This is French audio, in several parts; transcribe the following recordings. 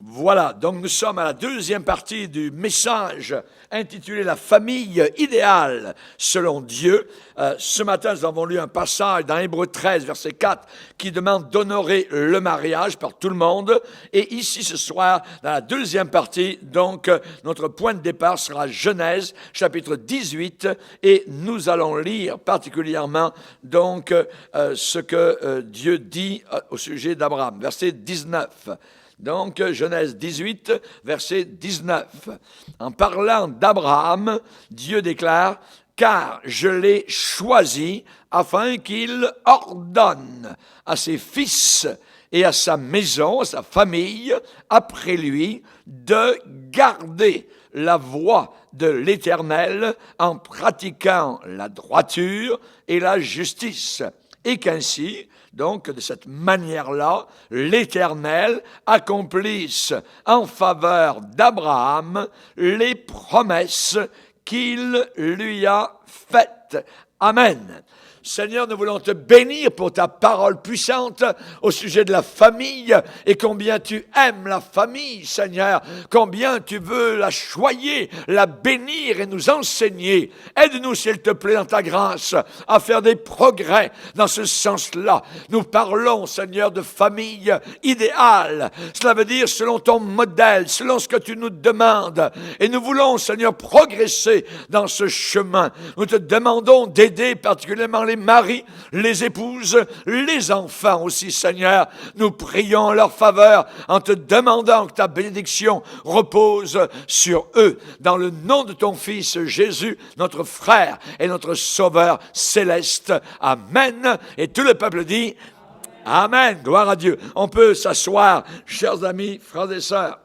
Voilà, donc nous sommes à la deuxième partie du message intitulé « La famille idéale selon Dieu ». Ce matin, nous avons lu un passage dans Hébreux 13, verset 4, qui demande d'honorer le mariage par tout le monde. Et ici, ce soir, dans la deuxième partie, donc, notre point de départ sera Genèse, chapitre 18, et nous allons lire particulièrement, donc, ce que Dieu dit au sujet d'Abraham. Verset 19. Donc, Genèse 18, verset 19. En parlant d'Abraham, Dieu déclare « Car je l'ai choisi afin qu'il ordonne à ses fils et à sa maison, à sa famille, après lui, de garder la voie de l'Éternel en pratiquant la droiture et la justice. Et qu'ainsi, donc, de cette manière-là, l'Éternel accomplisse en faveur d'Abraham les promesses qu'il lui a faites. Amen. Seigneur, nous voulons te bénir pour ta parole puissante au sujet de la famille et combien tu aimes la famille, Seigneur, combien tu veux la choyer, la bénir et nous enseigner. Aide-nous, s'il te plaît, dans ta grâce, à faire des progrès dans ce sens-là. Nous parlons, Seigneur, de famille idéale. Cela veut dire selon ton modèle, selon ce que tu nous demandes. Et nous voulons, Seigneur, progresser dans ce chemin. Nous te demandons d'aider particulièrement les maris, les épouses, les enfants aussi, Seigneur. Nous prions en leur faveur en te demandant que ta bénédiction repose sur eux. Dans le nom de ton Fils Jésus, notre frère et notre Sauveur céleste. Amen. Et tout le peuple dit Amen. Gloire à Dieu. On peut s'asseoir, chers amis, frères et sœurs.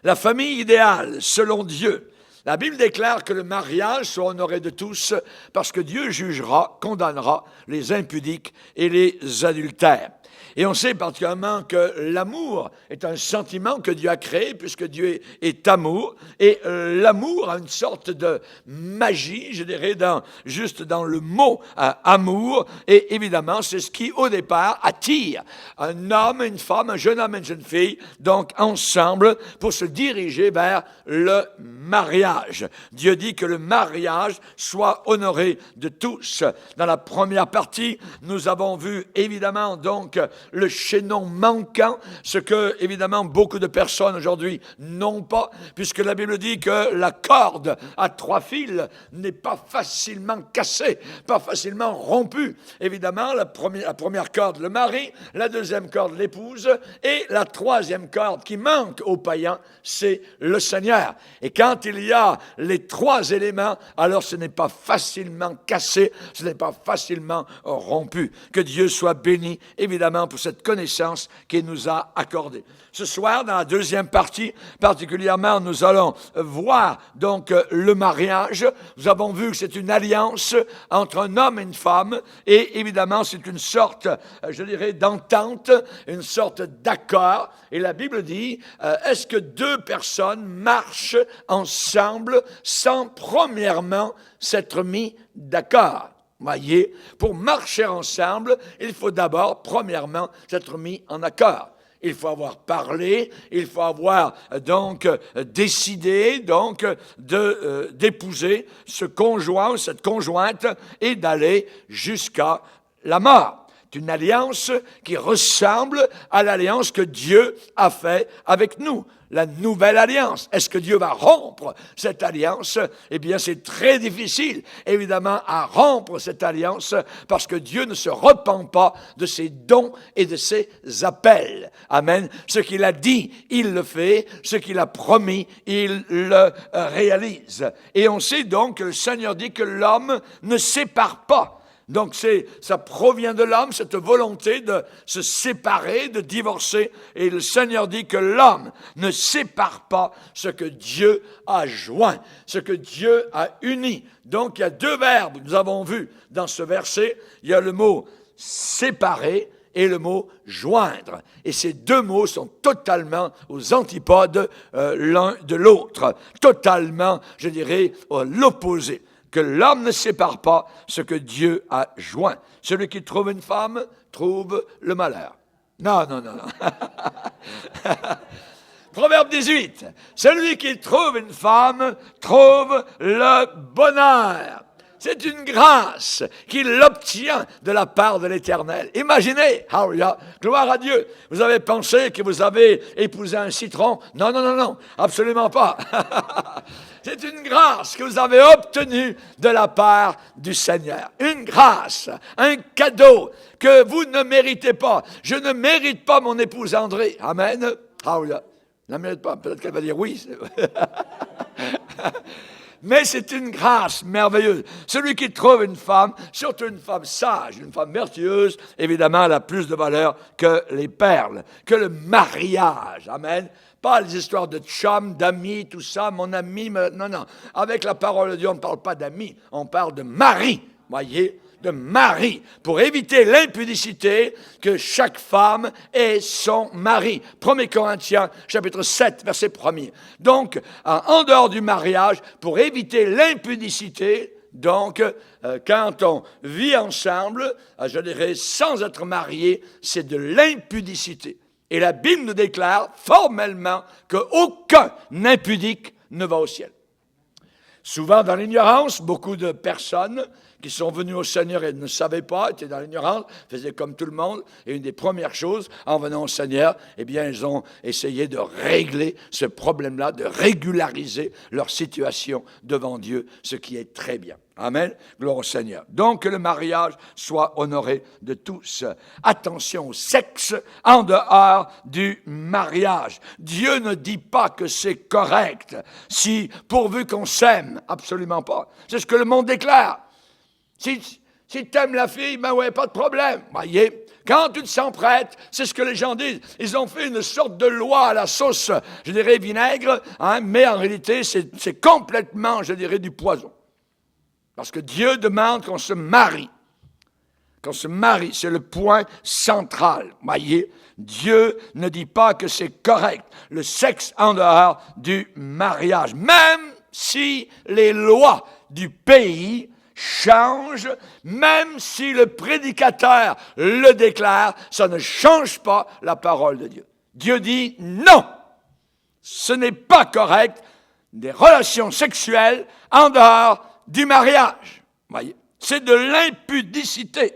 La famille idéale, selon Dieu. La Bible déclare que le mariage soit honoré de tous parce que Dieu jugera, condamnera les impudiques et les adultères. Et on sait particulièrement que l'amour est un sentiment que Dieu a créé puisque Dieu est amour. Et l'amour a une sorte de magie, je dirais, juste dans le mot amour. Et évidemment, c'est ce qui, au départ, attire un homme, une femme, un jeune homme et une jeune fille, donc ensemble, pour se diriger vers le mariage. Dieu dit que le mariage soit honoré de tous. Dans la première partie, nous avons vu, évidemment, donc, le chaînon manquant, ce que, évidemment, beaucoup de personnes aujourd'hui n'ont pas, puisque la Bible dit que la corde à 3 fils n'est pas facilement cassée, pas facilement rompue. Évidemment, la première corde, le mari, la deuxième corde, l'épouse, et la troisième corde qui manque aux païens, c'est le Seigneur. Et quand il y a les 3 éléments, alors ce n'est pas facilement cassé, ce n'est pas facilement rompu. Que Dieu soit béni, évidemment, pour cette connaissance qu'il nous a accordée. Ce soir, dans la deuxième partie, particulièrement, nous allons voir donc le mariage. Nous avons vu que c'est une alliance entre un homme et une femme, et évidemment, c'est une sorte, je dirais, d'entente, une sorte d'accord. Et la Bible dit, est-ce que 2 personnes marchent ensemble sans premièrement s'être mis d'accord? Voyez, pour marcher ensemble, il faut d'abord, premièrement, s'être mis en accord. Il faut avoir parlé, il faut avoir donc décidé donc d'épouser ce conjoint ou cette conjointe et d'aller jusqu'à la mort. C'est une alliance qui ressemble à l'alliance que Dieu a faite avec nous. La nouvelle alliance. Est-ce que Dieu va rompre cette alliance? Eh bien, c'est très difficile, évidemment, à rompre cette alliance parce que Dieu ne se repent pas de ses dons et de ses appels. Amen. Ce qu'il a dit, il le fait. Ce qu'il a promis, il le réalise. Et on sait donc que le Seigneur dit que l'homme ne sépare pas. Donc, ça provient de l'homme, cette volonté de se séparer, de divorcer. Et le Seigneur dit que l'homme ne sépare pas ce que Dieu a joint, ce que Dieu a uni. Donc, il y a 2 verbes, nous avons vu dans ce verset. Il y a le mot séparer et le mot joindre. Et ces 2 mots sont totalement aux antipodes l'un de l'autre. Totalement, je dirais, à l'opposé. Que l'homme ne sépare pas ce que Dieu a joint. Celui qui trouve une femme trouve le malheur. Non, non, non, non. Proverbe 18. Celui qui trouve une femme trouve le bonheur. C'est une grâce qu'il obtient de la part de l'Éternel. Imaginez, hallelujah, gloire à Dieu. Vous avez pensé que vous avez épousé un citron? Non, non, non, non, absolument pas. C'est une grâce que vous avez obtenue de la part du Seigneur. Une grâce, un cadeau que vous ne méritez pas. Je ne mérite pas mon épouse André. Amen. Hallelujah. Je ne la mérite pas. Peut-être qu'elle va dire oui. Mais c'est une grâce merveilleuse. Celui qui trouve une femme, surtout une femme sage, une femme vertueuse, évidemment, elle a plus de valeur que les perles, que le mariage. Amen. Pas les histoires de chum, d'amis, tout ça, mon ami. Non, non. Avec la parole de Dieu, on ne parle pas d'amis, on parle de mari. Voyez, de mari, pour éviter l'impudicité, que chaque femme ait son mari. 1 Corinthiens, chapitre 7, verset 1er. Donc, en dehors du mariage, pour éviter l'impudicité, donc, quand on vit ensemble, je dirais, sans être marié, c'est de l'impudicité. Et la Bible nous déclare formellement qu'aucun impudique ne va au ciel. Souvent, dans l'ignorance, beaucoup de personnes qui sont venus au Seigneur et ne savaient pas, étaient dans l'ignorance, faisaient comme tout le monde. Et une des premières choses, en venant au Seigneur, eh bien, ils ont essayé de régler ce problème-là, de régulariser leur situation devant Dieu, ce qui est très bien. Amen. Gloire au Seigneur. Donc, que le mariage soit honoré de tous. Attention au sexe en dehors du mariage. Dieu ne dit pas que c'est correct si, pourvu qu'on s'aime. Absolument pas. C'est ce que le monde déclare. Si tu aimes la fille, ben ouais, pas de problème. Voyez, quand tu te sens prête, c'est ce que les gens disent. Ils ont fait une sorte de loi à la sauce, je dirais, vinaigre, hein, mais en réalité, c'est complètement, je dirais, du poison. Parce que Dieu demande qu'on se marie. Qu'on se marie, c'est le point central. Voyez, Dieu ne dit pas que c'est correct, le sexe en dehors du mariage. Même si les lois du pays change, même si le prédicateur le déclare, ça ne change pas la parole de Dieu. Dieu dit non, ce n'est pas correct, des relations sexuelles en dehors du mariage. Voyez, c'est de l'impudicité.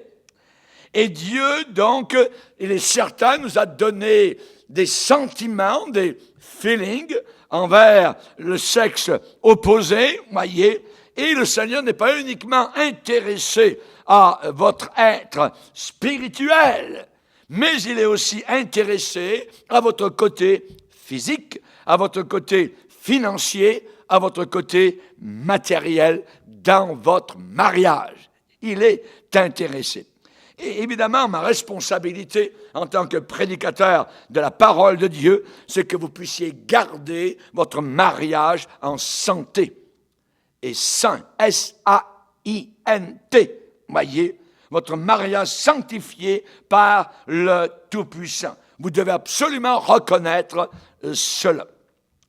Et Dieu, donc, il est certain, nous a donné des sentiments, des feelings envers le sexe opposé, voyez. Et le Seigneur n'est pas uniquement intéressé à votre être spirituel, mais il est aussi intéressé à votre côté physique, à votre côté financier, à votre côté matériel dans votre mariage. Il est intéressé. Et évidemment, ma responsabilité en tant que prédicateur de la parole de Dieu, c'est que vous puissiez garder votre mariage en santé. Et saint, S-A-I-N-T, voyez, votre mariage sanctifié par le Tout-Puissant. Vous devez absolument reconnaître cela.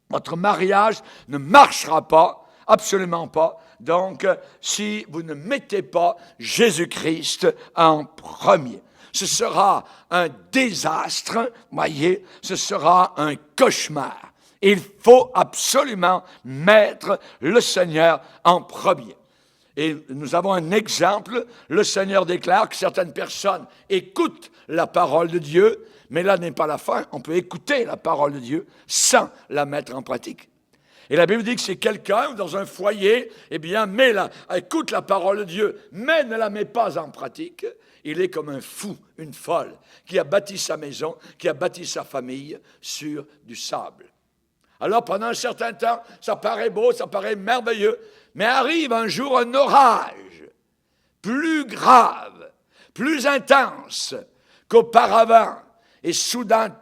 Votre mariage ne marchera pas, absolument pas, donc si vous ne mettez pas Jésus-Christ en premier. Ce sera un désastre, voyez, ce sera un cauchemar. Il faut absolument mettre le Seigneur en premier. Et nous avons un exemple. Le Seigneur déclare que certaines personnes écoutent la parole de Dieu, mais là n'est pas la fin. On peut écouter la parole de Dieu sans la mettre en pratique. Et la Bible dit que c'est quelqu'un dans un foyer, eh bien, écoute la parole de Dieu, mais ne la met pas en pratique. Il est comme un fou, une folle, qui a bâti sa maison, qui a bâti sa famille sur du sable. Alors, pendant un certain temps, ça paraît beau, ça paraît merveilleux, mais arrive un jour un orage plus grave, plus intense qu'auparavant. Et soudain,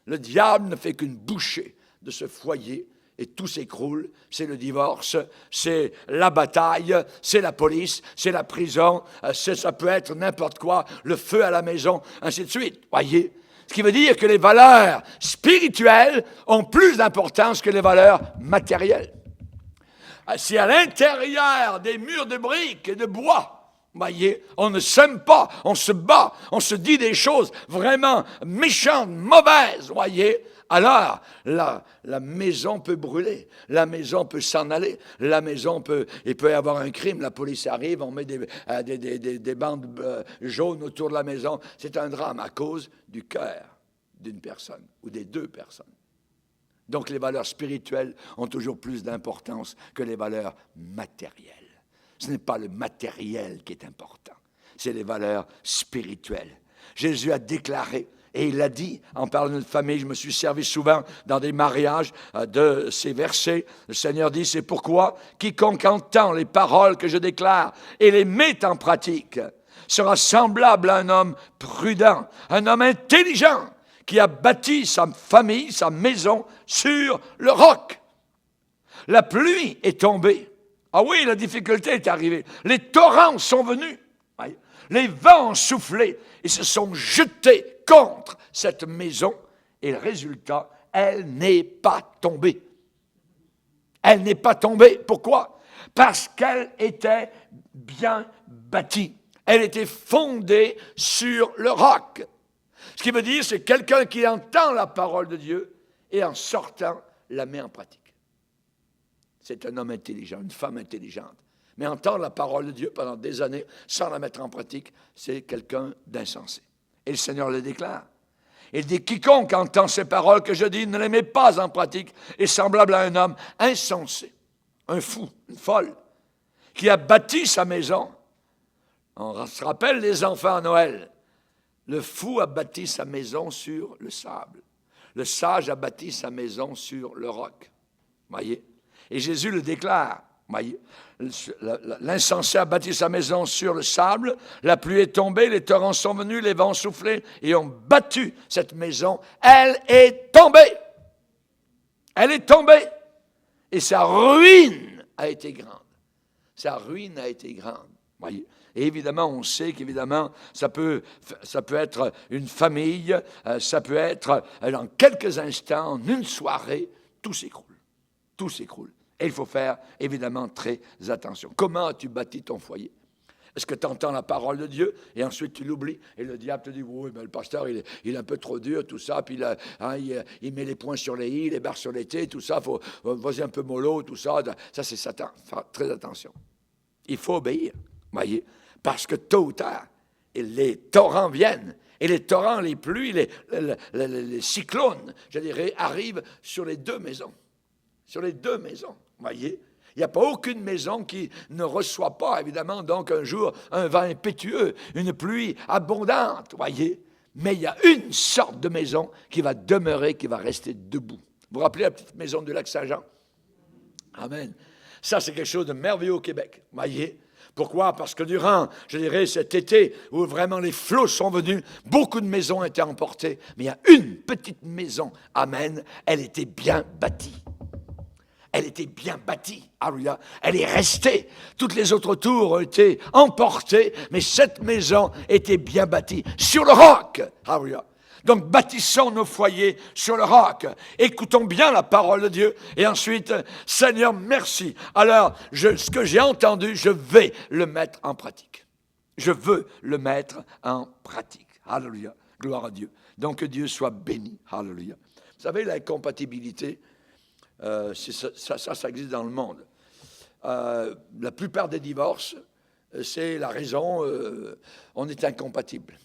le diable ne fait qu'une bouchée de ce foyer et tout s'écroule. C'est le divorce, c'est la bataille, c'est la police, c'est la prison, ça peut être n'importe quoi, le feu à la maison, ainsi de suite. Voyez? Ce qui veut dire que les valeurs spirituelles ont plus d'importance que les valeurs matérielles. Si à l'intérieur des murs de briques et de bois, Voyez, on ne s'aime pas, on se bat, on se dit des choses vraiment méchantes, mauvaises, voyez. Alors, la maison peut brûler, la maison peut s'en aller, il peut y avoir un crime, la police arrive, on met des bandes jaunes autour de la maison. C'est un drame à cause du cœur d'une personne ou des deux personnes. Donc, les valeurs spirituelles ont toujours plus d'importance que les valeurs matérielles. Ce n'est pas le matériel qui est important, c'est les valeurs spirituelles. Jésus a déclaré, et il l'a dit, en parlant de famille, je me suis servi souvent dans des mariages de ces versets. Le Seigneur dit, c'est pourquoi quiconque entend les paroles que je déclare et les met en pratique sera semblable à un homme prudent, un homme intelligent qui a bâti sa famille, sa maison sur le roc. La pluie est tombée. Ah oui, la difficulté est arrivée. Les torrents sont venus. Les vents ont soufflé et se sont jetés contre cette maison. Et le résultat, elle n'est pas tombée. Elle n'est pas tombée. Pourquoi? Parce qu'elle était bien bâtie. Elle était fondée sur le roc. Ce qui veut dire, c'est quelqu'un qui entend la parole de Dieu et en sortant, la met en pratique. C'est un homme intelligent, une femme intelligente. Mais entendre la parole de Dieu pendant des années sans la mettre en pratique, c'est quelqu'un d'insensé. Et le Seigneur le déclare. Il dit, quiconque entend ces paroles que je dis ne les met pas en pratique est semblable à un homme insensé, un fou, une folle, qui a bâti sa maison. On se rappelle les enfants à Noël. Le fou a bâti sa maison sur le sable. Le sage a bâti sa maison sur le roc. Voyez? Et Jésus le déclare. Voyez? L'insensé a bâti sa maison sur le sable, la pluie est tombée, les torrents sont venus, les vents ont soufflé et ont battu cette maison. Elle est tombée. Elle est tombée. Et sa ruine a été grande. Sa ruine a été grande. Voyez? Et évidemment, on sait qu'évidemment, ça peut être une famille, ça peut être en quelques instants, en une soirée, tout s'écroule. Tout s'écroule. Et il faut faire, évidemment, très attention. Comment as-tu bâti ton foyer? Est-ce que tu entends la parole de Dieu et ensuite tu l'oublies? Et le diable te dit, oui, mais le pasteur, il est un peu trop dur, tout ça, puis il met les points sur les i, les barres sur les t, tout ça, vas-y un peu mollo, tout ça. Ça, c'est Satan. Faire très attention. Il faut obéir, voyez, parce que tôt ou tard, les torrents viennent. Et les torrents, les pluies, les cyclones, je dirais, arrivent sur les deux maisons. Sur les deux maisons, voyez. Il n'y a pas aucune maison qui ne reçoit pas, évidemment, donc un jour, un vent impétueux, une pluie abondante, voyez. Mais il y a une sorte de maison qui va demeurer, qui va rester debout. Vous vous rappelez la petite maison du lac Saint-Jean? Amen. Ça, c'est quelque chose de merveilleux au Québec, voyez. Pourquoi? Parce que durant, je dirais, cet été, où vraiment les flots sont venus, beaucoup de maisons étaient emportées. Mais il y a une petite maison, amen, elle était bien bâtie. Elle était bien bâtie, alléluia. Elle est restée. Toutes les autres tours ont été emportées, mais cette maison était bien bâtie sur le roc, alléluia. Donc, bâtissons nos foyers sur le roc. Écoutons bien la parole de Dieu. Et ensuite, Seigneur, merci. Alors, ce que j'ai entendu, je vais le mettre en pratique. Je veux le mettre en pratique. Alléluia. Gloire à Dieu. Donc, que Dieu soit béni. Alléluia. Vous savez, l'incompatibilité, ça existe dans le monde. La plupart des divorces, c'est la raison, on est incompatible.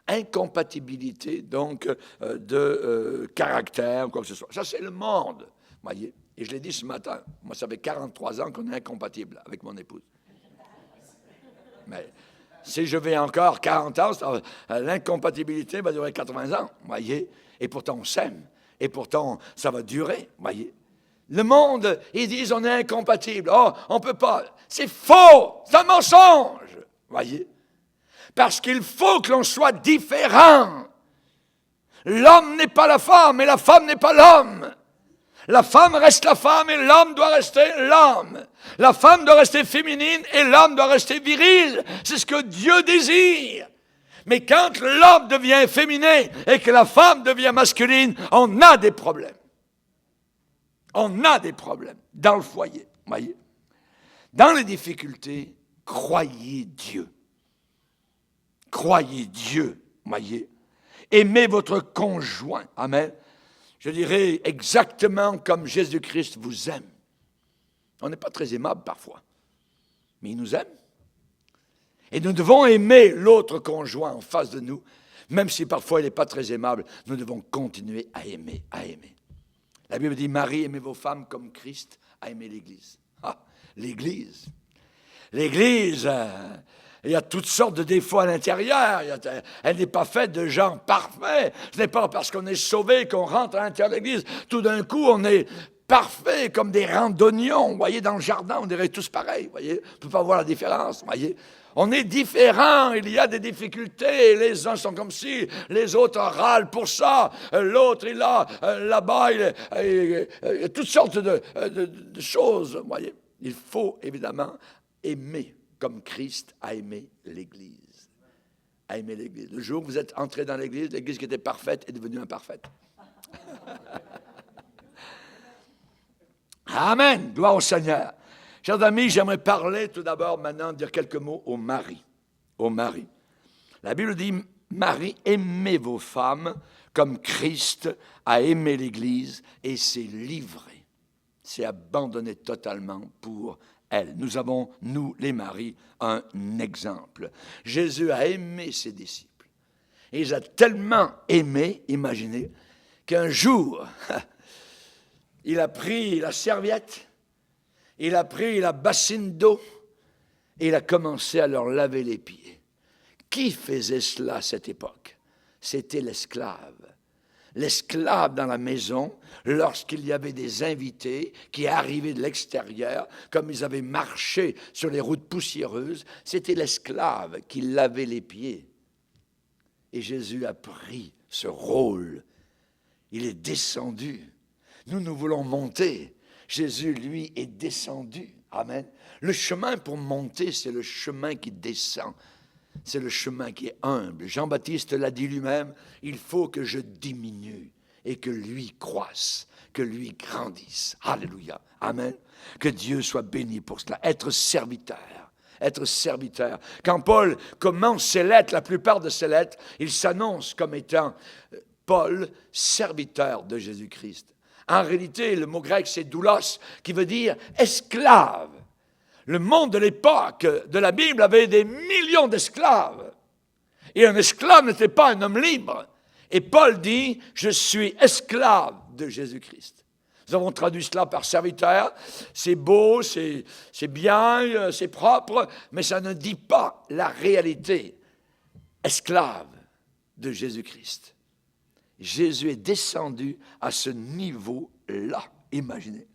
Incompatibilité, donc, de caractère, quoi que ce soit. Ça, c'est le monde, voyez. Et je l'ai dit ce matin, moi, ça fait 43 ans qu'on est incompatible avec mon épouse. Mais si je vais encore 40 ans, l'incompatibilité va durer 80 ans, voyez. Et pourtant, on s'aime. Et pourtant, ça va durer, voyez. Le monde, ils disent, on est incompatible. Oh, on ne peut pas. C'est faux, c'est un mensonge, voyez. Parce qu'il faut que l'on soit différent. L'homme n'est pas la femme et la femme n'est pas l'homme. La femme reste la femme et l'homme doit rester l'homme. La femme doit rester féminine et l'homme doit rester viril. C'est ce que Dieu désire. Mais quand l'homme devient féminin et que la femme devient masculine, on a des problèmes. On a des problèmes dans le foyer, voyez. Dans les difficultés, croyez Dieu. Croyez Dieu, voyez. Aimez votre conjoint. Amen. Je dirais exactement comme Jésus-Christ vous aime. On n'est pas très aimable parfois, mais il nous aime. Et nous devons aimer l'autre conjoint en face de nous, même si parfois il n'est pas très aimable, nous devons continuer à aimer, à aimer. La Bible dit, Marie, aimez vos femmes comme Christ a aimé l'Église. Ah, l'Église. L'Église, il y a toutes sortes de défauts à l'intérieur. Elle n'est pas faite de gens parfaits. Ce n'est pas parce qu'on est sauvé qu'on rentre à l'intérieur de l'Église. Tout d'un coup, on est parfait comme des rangs d'oignons. Vous voyez, dans le jardin, on dirait tous pareils. Vous voyez, on ne peut pas voir la différence. Vous voyez. On est différents, il y a des difficultés, les uns sont comme ci, les autres râlent pour ça, l'autre est là, là-bas, il y a toutes sortes de choses, vous voyez. Il faut évidemment aimer comme Christ a aimé l'Église. A aimé l'Église. Le jour où vous êtes entré dans l'Église qui était parfaite est devenue imparfaite. Amen, gloire au Seigneur. Chers amis, j'aimerais parler tout d'abord maintenant, dire quelques mots aux maris. Aux maris. La Bible dit, Marie, aimez vos femmes comme Christ a aimé l'Église et s'est livré, s'est abandonné totalement pour elle. Nous avons, nous les maris, un exemple. Jésus a aimé ses disciples. Et il les a tellement aimés, imaginez, qu'un jour, il a pris la serviette, il a pris la bassine d'eau et il a commencé à leur laver les pieds. Qui faisait cela à cette époque? C'était l'esclave. L'esclave dans la maison, lorsqu'il y avait des invités qui arrivaient de l'extérieur, comme ils avaient marché sur les routes poussiéreuses, c'était l'esclave qui lavait les pieds. Et Jésus a pris ce rôle. Il est descendu. Nous voulons monter. Jésus, lui, est descendu. Amen. Le chemin pour monter, c'est le chemin qui descend. C'est le chemin qui est humble. Jean-Baptiste l'a dit lui-même, il faut que je diminue et que lui croisse, que lui grandisse. Alléluia. Amen. Que Dieu soit béni pour cela. Être serviteur. Être serviteur. Quand Paul commence ses lettres, la plupart de ses lettres, il s'annonce comme étant Paul, serviteur de Jésus-Christ. En réalité, le mot grec, c'est doulos, qui veut dire esclave. Le monde de l'époque de la Bible avait des millions d'esclaves. Et un esclave n'était pas un homme libre. Et Paul dit, je suis esclave de Jésus-Christ. Nous avons traduit cela par serviteur. C'est beau, c'est bien, c'est propre, mais ça ne dit pas la réalité. Esclave de Jésus-Christ. Jésus est descendu à ce niveau-là. Imaginez.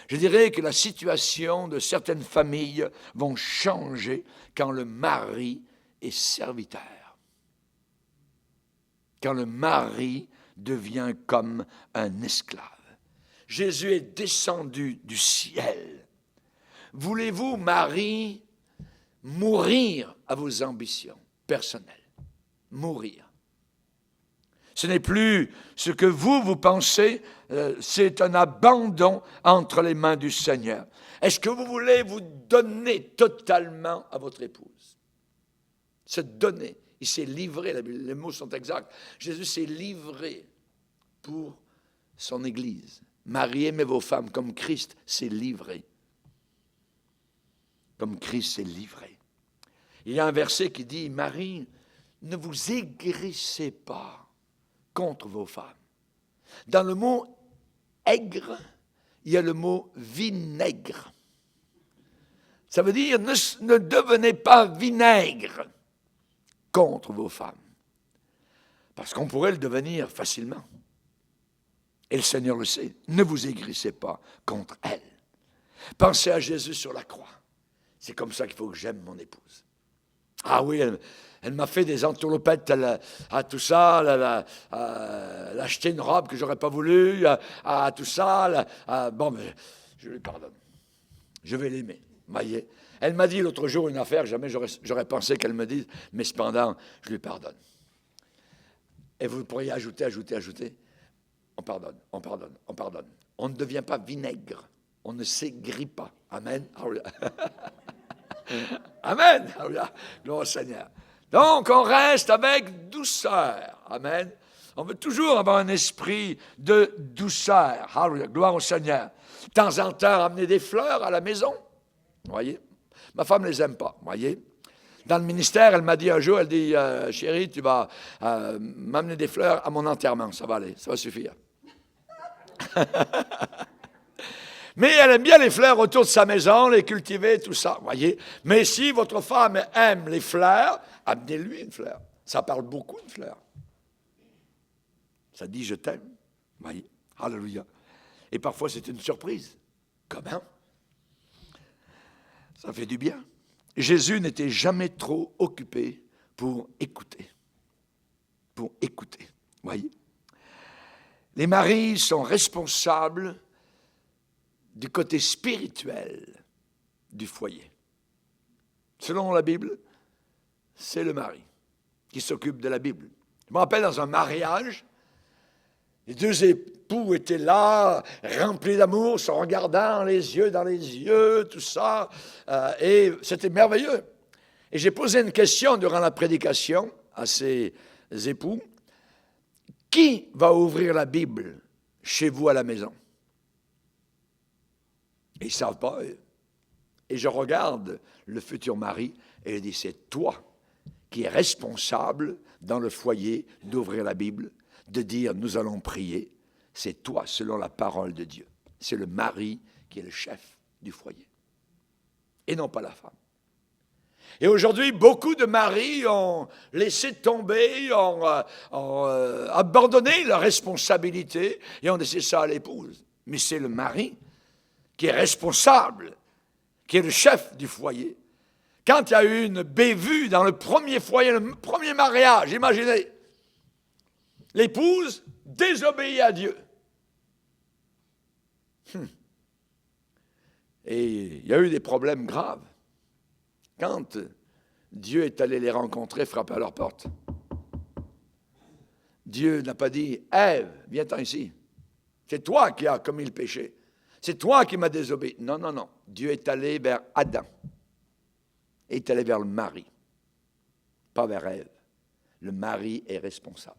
Je dirais que la situation de certaines familles vont changer quand le mari est serviteur. Quand le mari devient comme un esclave. Jésus est descendu du ciel. Voulez-vous, Marie, mourir à vos ambitions personnelles? Mourir. Ce n'est plus ce que vous pensez, c'est un abandon entre les mains du Seigneur. Est-ce que vous voulez vous donner totalement à votre épouse? Se donner. Il s'est livré, les mots sont exacts. Jésus s'est livré pour son Église. Mariez aimez vos femmes comme Christ s'est livré. Comme Christ s'est livré. Il y a un verset qui dit, Marie, ne vous aigrissez pas contre vos femmes. Dans le mot aigre, il y a le mot vinaigre. Ça veut dire ne devenez pas vinaigre contre vos femmes. Parce qu'on pourrait le devenir facilement. Et le Seigneur le sait. Ne vous aigrissez pas contre elles. Pensez à Jésus sur la croix. C'est comme ça qu'il faut que j'aime mon épouse. Ah oui, elle m'a fait des entourloupettes à tout ça, elle a acheté une robe que j'aurais pas voulu, à tout ça. Bon, mais je lui pardonne. Je vais l'aimer. Voyez. Elle m'a dit l'autre jour une affaire, jamais j'aurais pensé qu'elle me dise, mais cependant, je lui pardonne. Et vous pourriez ajouter. On pardonne. On ne devient pas vinaigre. On ne s'aigrit pas. Amen. Amen. Alléluia. Gloire au Seigneur. Donc, on reste avec douceur. Amen. On veut toujours avoir un esprit de douceur. Alléluia. Gloire au Seigneur. De temps en temps, amener des fleurs à la maison. Vous voyez? Ma femme ne les aime pas. Vous voyez? Dans le ministère, elle m'a dit un jour, elle dit, chérie, tu vas m'amener des fleurs à mon enterrement. Ça va aller, ça va suffire. Mais elle aime bien les fleurs autour de sa maison, les cultiver, tout ça, voyez. Mais si votre femme aime les fleurs, amenez-lui une fleur. Ça parle beaucoup de fleurs. Ça dit « je t'aime », voyez. Alléluia. Et parfois, c'est une surprise. Comment? Ça fait du bien. Jésus n'était jamais trop occupé pour écouter. Pour écouter, voyez. Les maris sont responsables du côté spirituel du foyer. Selon la Bible, c'est le mari qui s'occupe de la Bible. Je me rappelle dans un mariage, les deux époux étaient là, remplis d'amour, se regardant les yeux dans les yeux, tout ça, et c'était merveilleux. Et j'ai posé une question durant la prédication à ces époux. Qui va ouvrir la Bible chez vous à la maison? Et ils ne savent pas. Et je regarde le futur mari et il dit, c'est toi qui es responsable dans le foyer d'ouvrir la Bible, de dire, nous allons prier. C'est toi, selon la parole de Dieu. C'est le mari qui est le chef du foyer. Et non pas la femme. Et aujourd'hui, beaucoup de maris ont laissé tomber, ont abandonné leur responsabilité et ont laissé ça à l'épouse. Mais c'est le mari qui est responsable, qui est le chef du foyer. Quand il y a eu une bévue dans le premier foyer, le premier mariage, imaginez, l'épouse désobéit à Dieu. Et il y a eu des problèmes graves. Quand Dieu est allé les rencontrer, frapper à leur porte, Dieu n'a pas dit « Ève, viens-t'en ici. C'est toi qui as commis le péché. C'est toi qui m'as désobéi. » Non, non, non. Dieu est allé vers Adam. Et est allé vers le mari. Pas vers Ève. Le mari est responsable.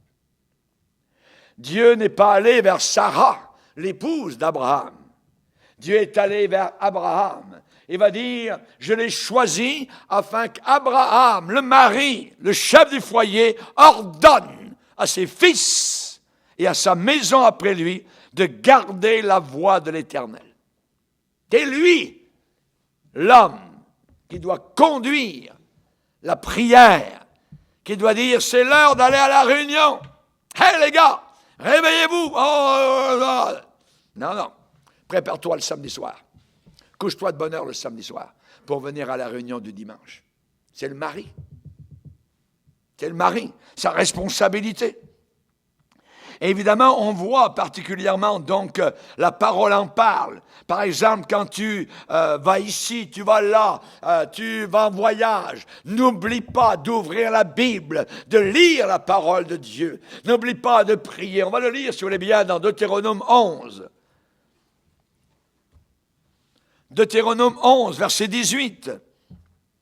Dieu n'est pas allé vers Sarah, l'épouse d'Abraham. Dieu est allé vers Abraham. Il va dire, je l'ai choisi afin qu'Abraham, le mari, le chef du foyer, ordonne à ses fils et à sa maison après lui de garder la voie de l'Éternel. C'est lui, l'homme, qui doit conduire la prière, qui doit dire, c'est l'heure d'aller à la réunion. Hé les gars, réveillez-vous. Non, non, prépare-toi le samedi soir. Couche-toi de bonne heure le samedi soir pour venir à la réunion du dimanche. C'est le mari. C'est le mari, sa responsabilité. Et évidemment, on voit particulièrement, donc, la parole en parle. Par exemple, quand tu vas ici, tu vas là, tu vas en voyage, n'oublie pas d'ouvrir la Bible, de lire la parole de Dieu. N'oublie pas de prier. On va le lire, si vous voulez bien, dans Deutéronome 11. Deutéronome 11, verset 18.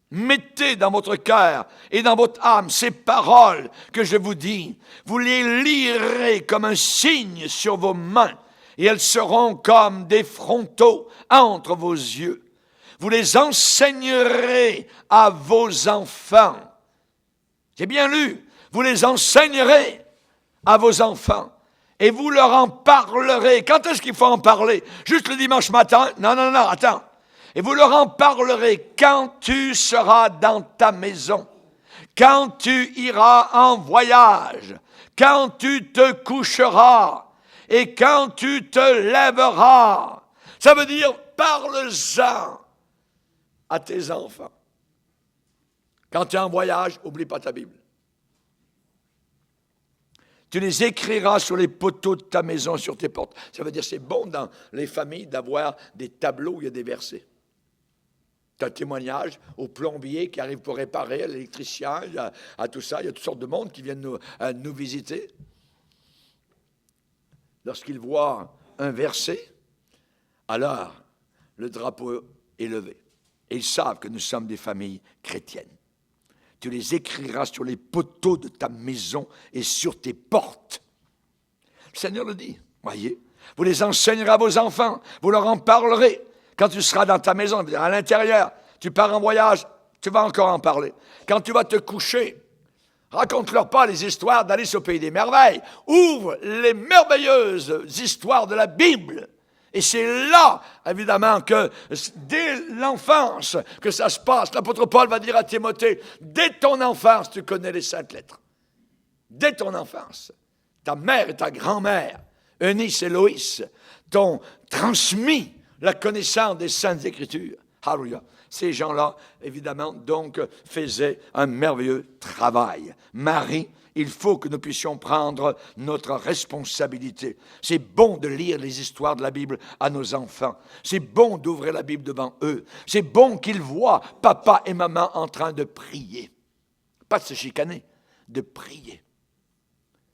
Mettez dans votre cœur et dans votre âme ces paroles que je vous dis. Vous les lirez comme un signe sur vos mains et elles seront comme des frontaux entre vos yeux. Vous les enseignerez à vos enfants. J'ai bien lu. Vous les enseignerez à vos enfants. Et vous leur en parlerez. Quand est-ce qu'il faut en parler? Juste le dimanche matin? Non, non, non, attends. Et vous leur en parlerez quand tu seras dans ta maison, quand tu iras en voyage, quand tu te coucheras et quand tu te lèveras. Ça veut dire, parle-en à tes enfants. Quand tu es en voyage, n'oublie pas ta Bible. Tu les écriras sur les poteaux de ta maison, sur tes portes. Ça veut dire, c'est bon dans les familles d'avoir des tableaux où il y a des versets. Tu as un témoignage au plombier qui arrive pour réparer, à l'électricien, à tout ça. Il y a toutes sortes de monde qui viennent nous visiter. Lorsqu'ils voient un verset, alors le drapeau est levé. Et ils savent que nous sommes des familles chrétiennes. Tu les écriras sur les poteaux de ta maison et sur tes portes. Le Seigneur le dit, voyez. Vous les enseignerez à vos enfants, vous leur en parlerez. Quand tu seras dans ta maison, à l'intérieur, tu pars en voyage, tu vas encore en parler. Quand tu vas te coucher, raconte-leur pas les histoires d'Alice au pays des merveilles. Ouvre les merveilleuses histoires de la Bible. Et c'est là, évidemment, que dès l'enfance que ça se passe. L'apôtre Paul va dire à Timothée, dès ton enfance, tu connais les saintes lettres. Dès ton enfance. Ta mère et ta grand-mère, Eunice et Loïs, t'ont transmis la connaissance des saintes écritures. Alléluia. Ces gens-là, évidemment, donc, faisaient un merveilleux travail. Marie, il faut que nous puissions prendre notre responsabilité. C'est bon de lire les histoires de la Bible à nos enfants. C'est bon d'ouvrir la Bible devant eux. C'est bon qu'ils voient papa et maman en train de prier. Pas de se chicaner, de prier.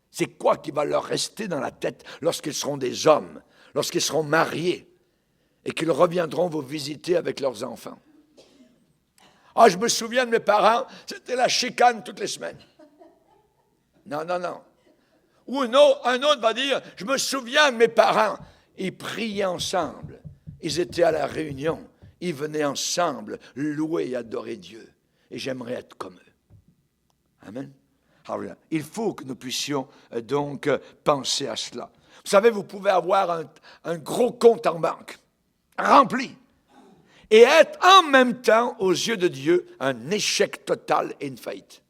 C'est quoi qui va leur rester dans la tête lorsqu'ils seront des hommes, lorsqu'ils seront mariés et qu'ils reviendront vous visiter avec leurs enfants? Ah, je me souviens de mes parents, c'était la chicane toutes les semaines. Non, non, non. Ou un autre va dire, je me souviens de mes parents, ils priaient ensemble, ils étaient à la réunion, ils venaient ensemble louer et adorer Dieu. Et j'aimerais être comme eux. Amen. Alors, il faut que nous puissions donc penser à cela. Vous savez, vous pouvez avoir un gros compte en banque, rempli, et être en même temps, aux yeux de Dieu, un échec total et une faillite.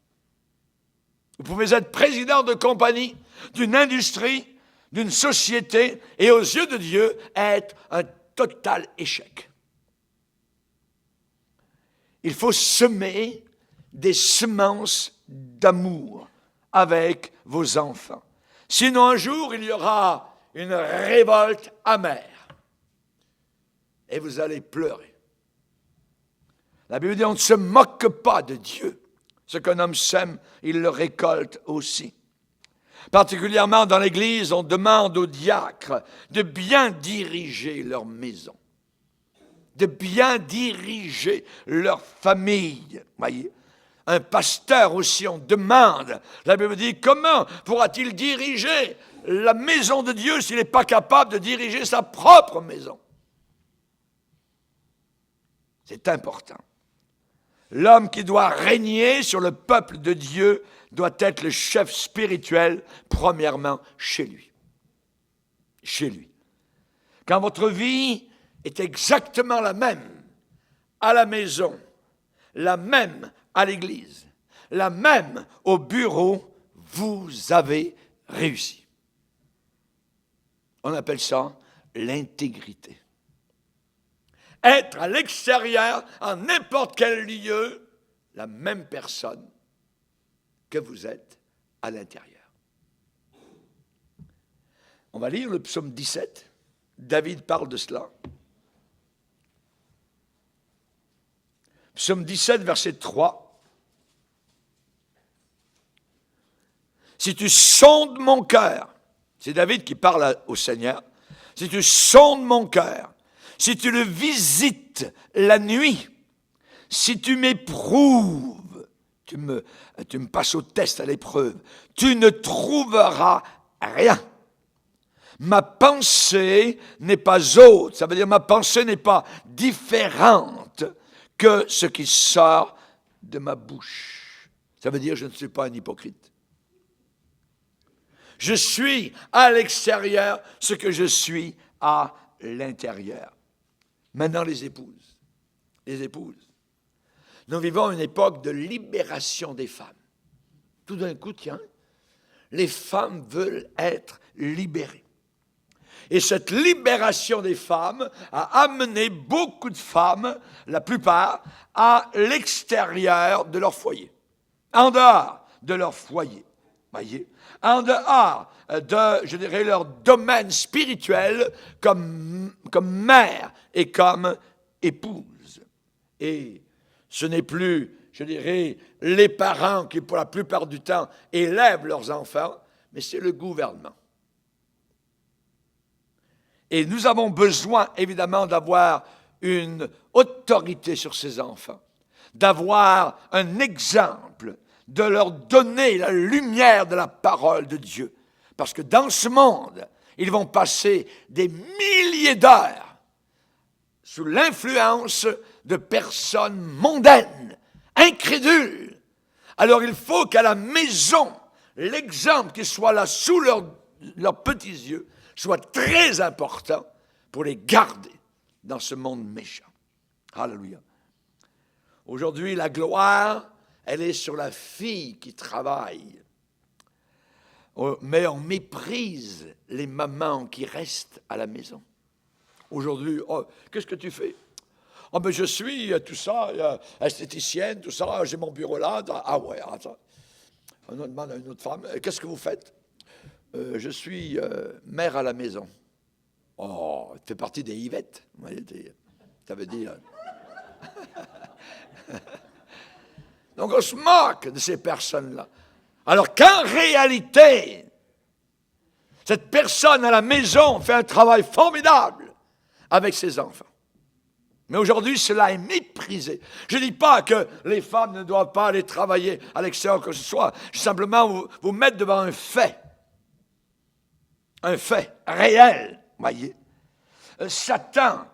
Vous pouvez être président de compagnie, d'une industrie, d'une société, et aux yeux de Dieu, être un total échec. Il faut semer des semences d'amour avec vos enfants. Sinon, un jour, il y aura une révolte amère. Et vous allez pleurer. La Bible dit, on ne se moque pas de Dieu. Ce qu'un homme sème, il le récolte aussi. Particulièrement dans l'Église, on demande aux diacres de bien diriger leur maison, de bien diriger leur famille. Voyez, un pasteur aussi, on demande. La Bible dit, comment pourra-t-il diriger la maison de Dieu s'il n'est pas capable de diriger sa propre maison? C'est important. L'homme qui doit régner sur le peuple de Dieu doit être le chef spirituel, premièrement, chez lui. Chez lui. Quand votre vie est exactement la même à la maison, la même à l'église, la même au bureau, vous avez réussi. On appelle ça l'intégrité. Être à l'extérieur, en n'importe quel lieu, la même personne que vous êtes à l'intérieur. On va lire le psaume 17. David parle de cela. Psaume 17, verset 3. Si tu sondes mon cœur, c'est David qui parle au Seigneur, si tu sondes mon cœur, si tu le visites la nuit, si tu m'éprouves, tu me passes au test, à l'épreuve, tu ne trouveras rien. Ma pensée n'est pas autre, ça veut dire ma pensée n'est pas différente que ce qui sort de ma bouche. Ça veut dire je ne suis pas un hypocrite. Je suis à l'extérieur ce que je suis à l'intérieur. Maintenant, les épouses. Les épouses. Nous vivons une époque de libération des femmes. Tout d'un coup, tiens, les femmes veulent être libérées. Et cette libération des femmes a amené beaucoup de femmes, la plupart, à l'extérieur de leur foyer. En dehors de leur foyer. Voyez? En dehors de, je dirais, leur domaine spirituel comme mère et comme épouse. Et ce n'est plus, je dirais, les parents qui, pour la plupart du temps, élèvent leurs enfants, mais c'est le gouvernement. Et nous avons besoin, évidemment, d'avoir une autorité sur ses enfants, d'avoir un exemple, de leur donner la lumière de la parole de Dieu. Parce que dans ce monde, ils vont passer des milliers d'heures sous l'influence de personnes mondaines, incrédules. Alors il faut qu'à la maison, l'exemple qui soit là sous leurs petits yeux soit très important pour les garder dans ce monde méchant. Alléluia. Aujourd'hui, la gloire, elle est sur la fille qui travaille. Mais on méprise les mamans qui restent à la maison. Aujourd'hui, qu'est-ce que tu fais? Oh, ben je suis tout ça, esthéticienne, tout ça, j'ai mon bureau là. Ah ouais, attends. On demande à une autre femme, qu'est-ce que vous faites? Je suis mère à la maison. Oh, tu fais partie des Yvettes. Ça veut dire... Donc on se moque de ces personnes-là. Alors qu'en réalité, cette personne à la maison fait un travail formidable avec ses enfants. Mais aujourd'hui, cela est méprisé. Je ne dis pas que les femmes ne doivent pas aller travailler à l'extérieur, que ce soit. Je veux simplement vous mettre devant un fait. Un fait réel, voyez. Satan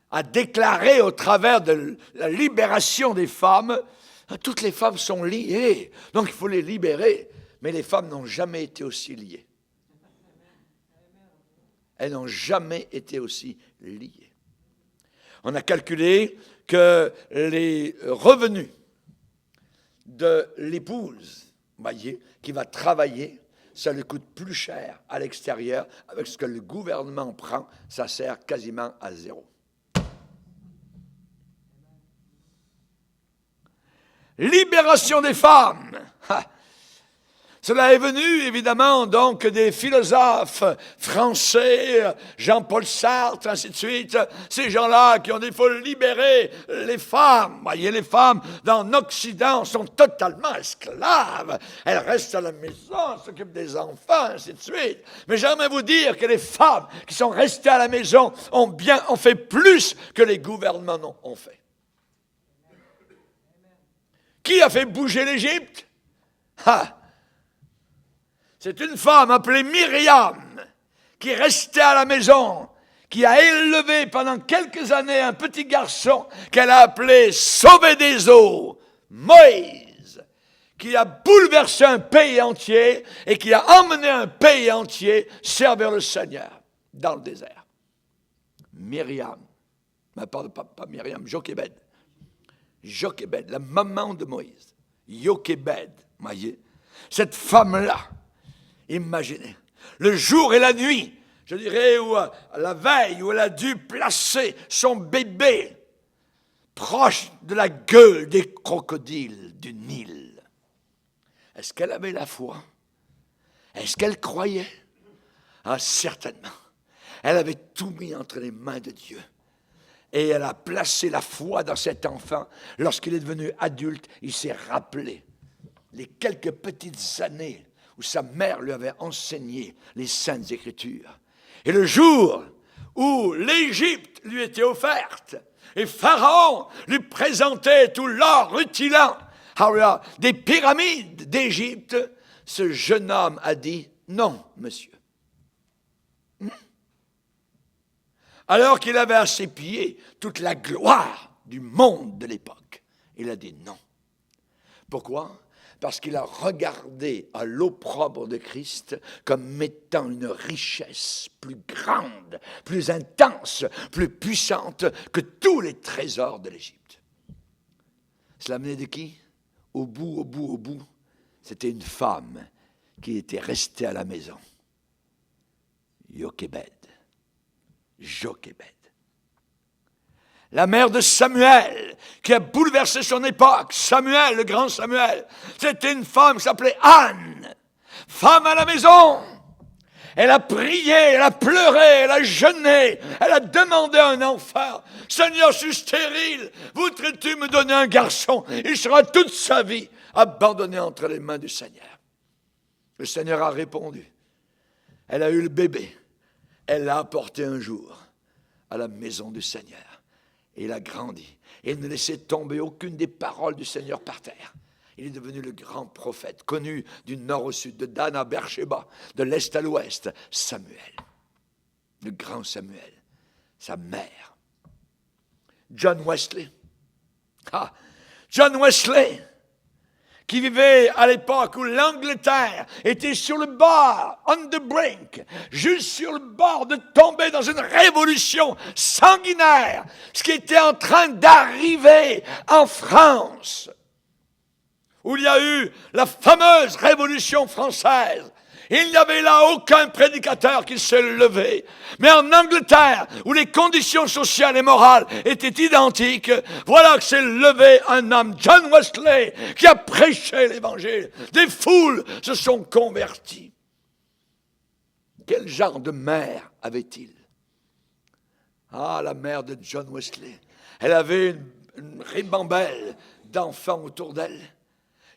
a déclaré au travers de la libération des femmes, toutes les femmes sont liées, donc il faut les libérer. Mais les femmes n'ont jamais été aussi liées. Elles n'ont jamais été aussi liées. On a calculé que les revenus de l'épouse, voyez, qui va travailler, ça lui coûte plus cher à l'extérieur. Avec ce que le gouvernement prend, ça sert quasiment à zéro. Libération des femmes. Cela est venu, évidemment, donc, des philosophes français, Jean-Paul Sartre, ainsi de suite. Ces gens-là qui ont dit, il faut libérer les femmes. Vous voyez, les femmes, dans l'Occident, sont totalement esclaves. Elles restent à la maison, s'occupent des enfants, ainsi de suite. Mais j'aimerais vous dire que les femmes qui sont restées à la maison ont fait plus que les gouvernements ont fait. Qui a fait bouger l'Égypte? C'est une femme appelée Myriam, qui restait à la maison, qui a élevé pendant quelques années un petit garçon qu'elle a appelé Sauvé des eaux, Moïse, qui a bouleversé un pays entier et qui a emmené un pays entier servir le Seigneur dans le désert. Myriam, pas Myriam, Jochébed. Jochébed, la maman de Moïse. Jochébed, voyez. Cette femme-là, imaginez, le jour et la nuit, je dirais, où la veille, où elle a dû placer son bébé proche de la gueule des crocodiles du Nil. Est-ce qu'elle avait la foi? Est-ce qu'elle croyait? Ah, certainement. Elle avait tout mis entre les mains de Dieu. Et elle a placé la foi dans cet enfant. Lorsqu'il est devenu adulte, il s'est rappelé les quelques petites années où sa mère lui avait enseigné les Saintes Écritures. Et le jour où l'Égypte lui était offerte, et Pharaon lui présentait tout l'or rutilant des pyramides d'Égypte, ce jeune homme a dit « Non, monsieur. » Alors qu'il avait à ses pieds toute la gloire du monde de l'époque. Il a dit non. Pourquoi? Parce qu'il a regardé à l'opprobre de Christ comme mettant une richesse plus grande, plus intense, plus puissante que tous les trésors de l'Égypte. Cela venait de qui? Au bout, c'était une femme qui était restée à la maison. Jochébed. La mère de Samuel, qui a bouleversé son époque, Samuel, le grand Samuel, c'était une femme qui s'appelait Anne, femme à la maison. Elle a prié, elle a pleuré, elle a jeûné, elle a demandé un enfant. Seigneur, je suis stérile, voudrais-tu me donner un garçon? Il sera toute sa vie abandonné entre les mains du Seigneur. Le Seigneur a répondu. Elle a eu le bébé. Elle l'a apporté un jour à la maison du Seigneur. Et il a grandi. Et il ne laissait tomber aucune des paroles du Seigneur par terre. Il est devenu le grand prophète, connu du nord au sud, de Dan à Beersheba, de l'est à l'ouest, Samuel. Le grand Samuel, sa mère. John Wesley. John Wesley, qui vivait à l'époque où l'Angleterre était sur le bord, on the brink, juste sur le bord de tomber dans une révolution sanguinaire, ce qui était en train d'arriver en France, où il y a eu la fameuse Révolution française. Il n'y avait là aucun prédicateur qui s'est levé. Mais en Angleterre, où les conditions sociales et morales étaient identiques, voilà que s'est levé un homme, John Wesley, qui a prêché l'Évangile. Des foules se sont converties. Quel genre de mère avait-il? La mère de John Wesley. Elle avait une ribambelle d'enfants autour d'elle.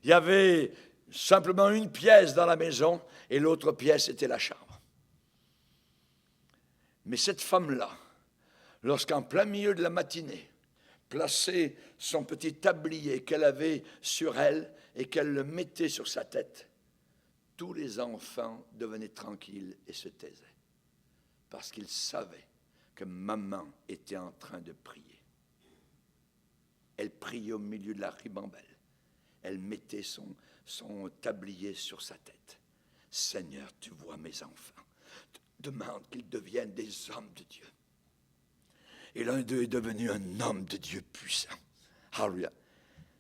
Il y avait simplement une pièce dans la maison et l'autre pièce était la chambre. Mais cette femme-là, lorsqu'en plein milieu de la matinée, plaçait son petit tablier qu'elle avait sur elle et qu'elle le mettait sur sa tête, tous les enfants devenaient tranquilles et se taisaient parce qu'ils savaient que maman était en train de prier. Elle priait au milieu de la ribambelle. Elle mettait son tablier sur sa tête. Seigneur, tu vois mes enfants. Demande qu'ils deviennent des hommes de Dieu. Et l'un d'eux est devenu un homme de Dieu puissant. Alléluia.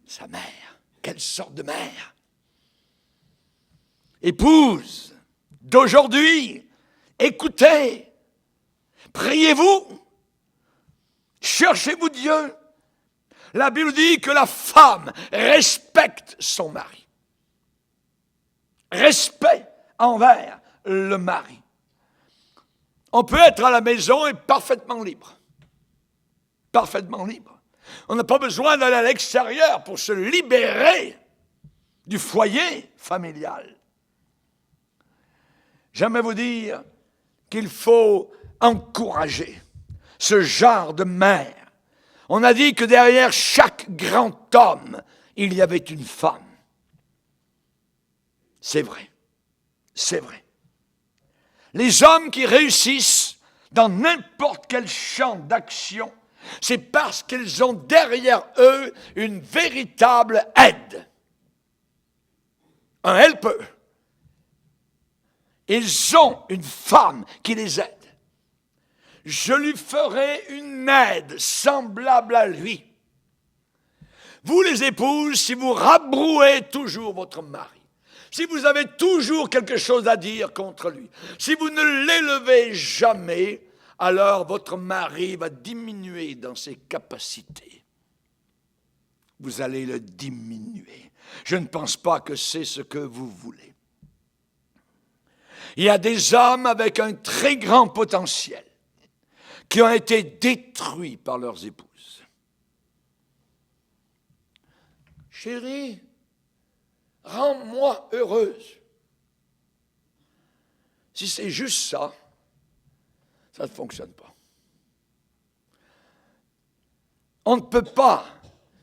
Sa mère. Quelle sorte de mère? Épouse d'aujourd'hui, écoutez, priez-vous, cherchez-vous Dieu. La Bible dit que la femme respecte son mari. Respect envers le mari. On peut être à la maison et parfaitement libre. Parfaitement libre. On n'a pas besoin d'aller à l'extérieur pour se libérer du foyer familial. J'aimerais vous dire qu'il faut encourager ce genre de mère. On a dit que derrière chaque grand homme, il y avait une femme. C'est vrai. C'est vrai. Les hommes qui réussissent dans n'importe quel champ d'action, c'est parce qu'ils ont derrière eux une véritable aide. Un helper. Ils ont une femme qui les aide. Je lui ferai une aide semblable à lui. Vous les épouses, si vous rabrouez toujours votre mari, si vous avez toujours quelque chose à dire contre lui, si vous ne l'élevez jamais, alors votre mari va diminuer dans ses capacités. Vous allez le diminuer. Je ne pense pas que c'est ce que vous voulez. Il y a des hommes avec un très grand potentiel qui ont été détruits par leurs épouses. Chérie, rends-moi heureuse. Si c'est juste ça, ça ne fonctionne pas. On ne peut pas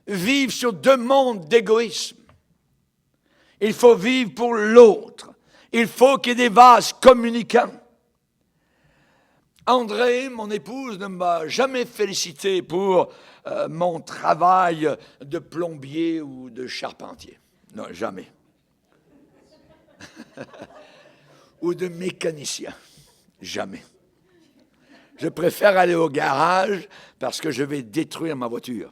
vivre sur deux mondes d'égoïsme. Il faut vivre pour l'autre. Il faut qu'il y ait des vases communicants. André, mon épouse, ne m'a jamais félicité pour mon travail de plombier ou de charpentier. Non, jamais. Ou de mécanicien. Jamais. Je préfère aller au garage parce que je vais détruire ma voiture.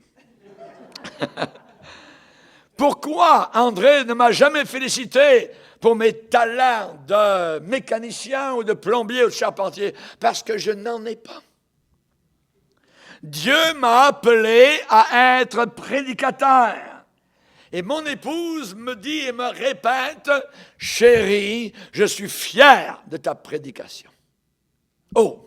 Pourquoi André ne m'a jamais félicité pour mes talents de mécanicien ou de plombier ou de charpentier? Parce que je n'en ai pas. Dieu m'a appelé à être prédicateur. Et mon épouse me dit et me répète, chérie, je suis fier de ta prédication. Oh!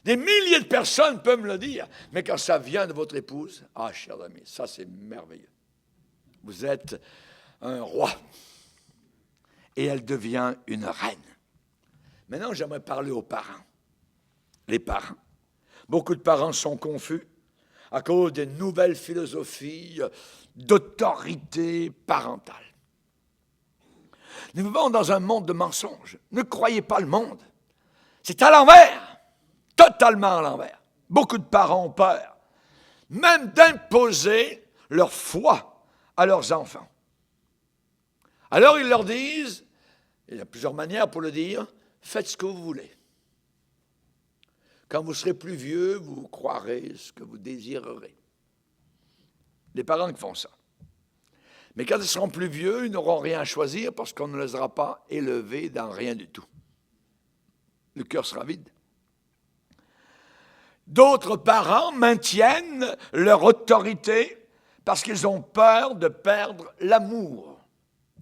Des milliers de personnes peuvent me le dire, mais quand ça vient de votre épouse, cher ami, ça c'est merveilleux. Vous êtes un roi. Et elle devient une reine. Maintenant, j'aimerais parler aux parents. Les parents. Beaucoup de parents sont confus. à cause des nouvelles philosophies d'autorité parentale. Nous vivons dans un monde de mensonges. Ne croyez pas le monde. C'est à l'envers, totalement à l'envers. Beaucoup de parents ont peur, même d'imposer leur foi à leurs enfants. Alors ils leur disent, il y a plusieurs manières pour le dire, faites ce que vous voulez. Quand vous serez plus vieux, vous croirez ce que vous désirerez. Les parents qui font ça. Mais quand ils seront plus vieux, ils n'auront rien à choisir parce qu'on ne les aura pas élevés dans rien du tout. Le cœur sera vide. D'autres parents maintiennent leur autorité parce qu'ils ont peur de perdre l'amour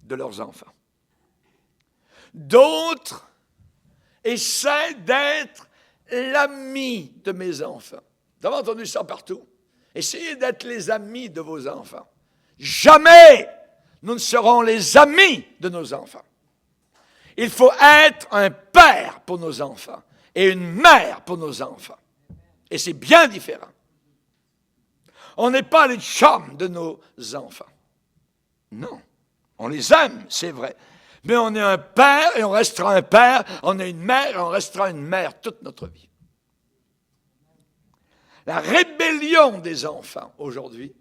de leurs enfants. D'autres essaient d'être l'ami de mes enfants. Vous avez entendu ça partout? Essayez d'être les amis de vos enfants. Jamais nous ne serons les amis de nos enfants. Il faut être un père pour nos enfants et une mère pour nos enfants. Et c'est bien différent. On n'est pas les chums de nos enfants. Non. On les aime, c'est vrai. Mais on est un père et on restera un père. On est une mère et on restera une mère toute notre vie. La rébellion des enfants aujourd'hui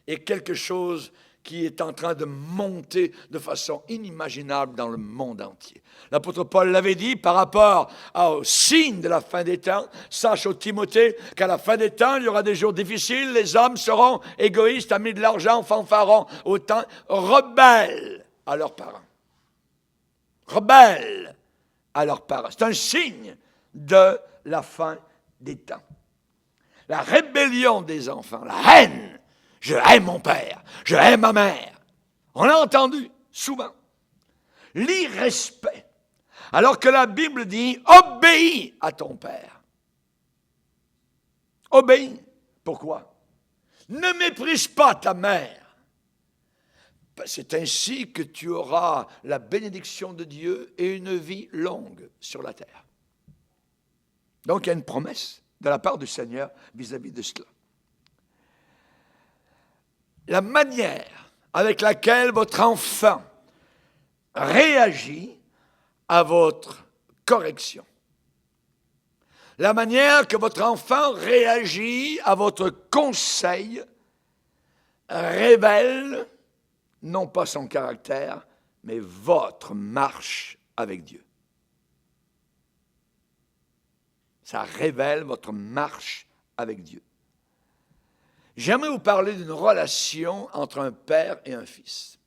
est quelque chose qui est en train de monter de façon inimaginable dans le monde entier. L'apôtre Paul l'avait dit par rapport au signe de la fin des temps. Sache au Timothée qu'à la fin des temps, il y aura des jours difficiles. Les hommes seront égoïstes, amis de l'argent, fanfarons, autant rebelles à leurs parents. Rebelles à leurs parents. C'est un signe de la fin des temps. La rébellion des enfants, la haine. Je hais mon père, je hais ma mère. On l'a entendu souvent. L'irrespect. Alors que la Bible dit, obéis à ton père. Obéis. Pourquoi? Ne méprise pas ta mère. C'est ainsi que tu auras la bénédiction de Dieu et une vie longue sur la terre. Donc il y a une promesse de la part du Seigneur vis-à-vis de cela. La manière avec laquelle votre enfant réagit à votre correction, la manière que votre enfant réagit à votre conseil révèle non pas son caractère, mais votre marche avec Dieu. Ça révèle votre marche avec Dieu. J'aimerais vous parler d'une relation entre un père et un fils.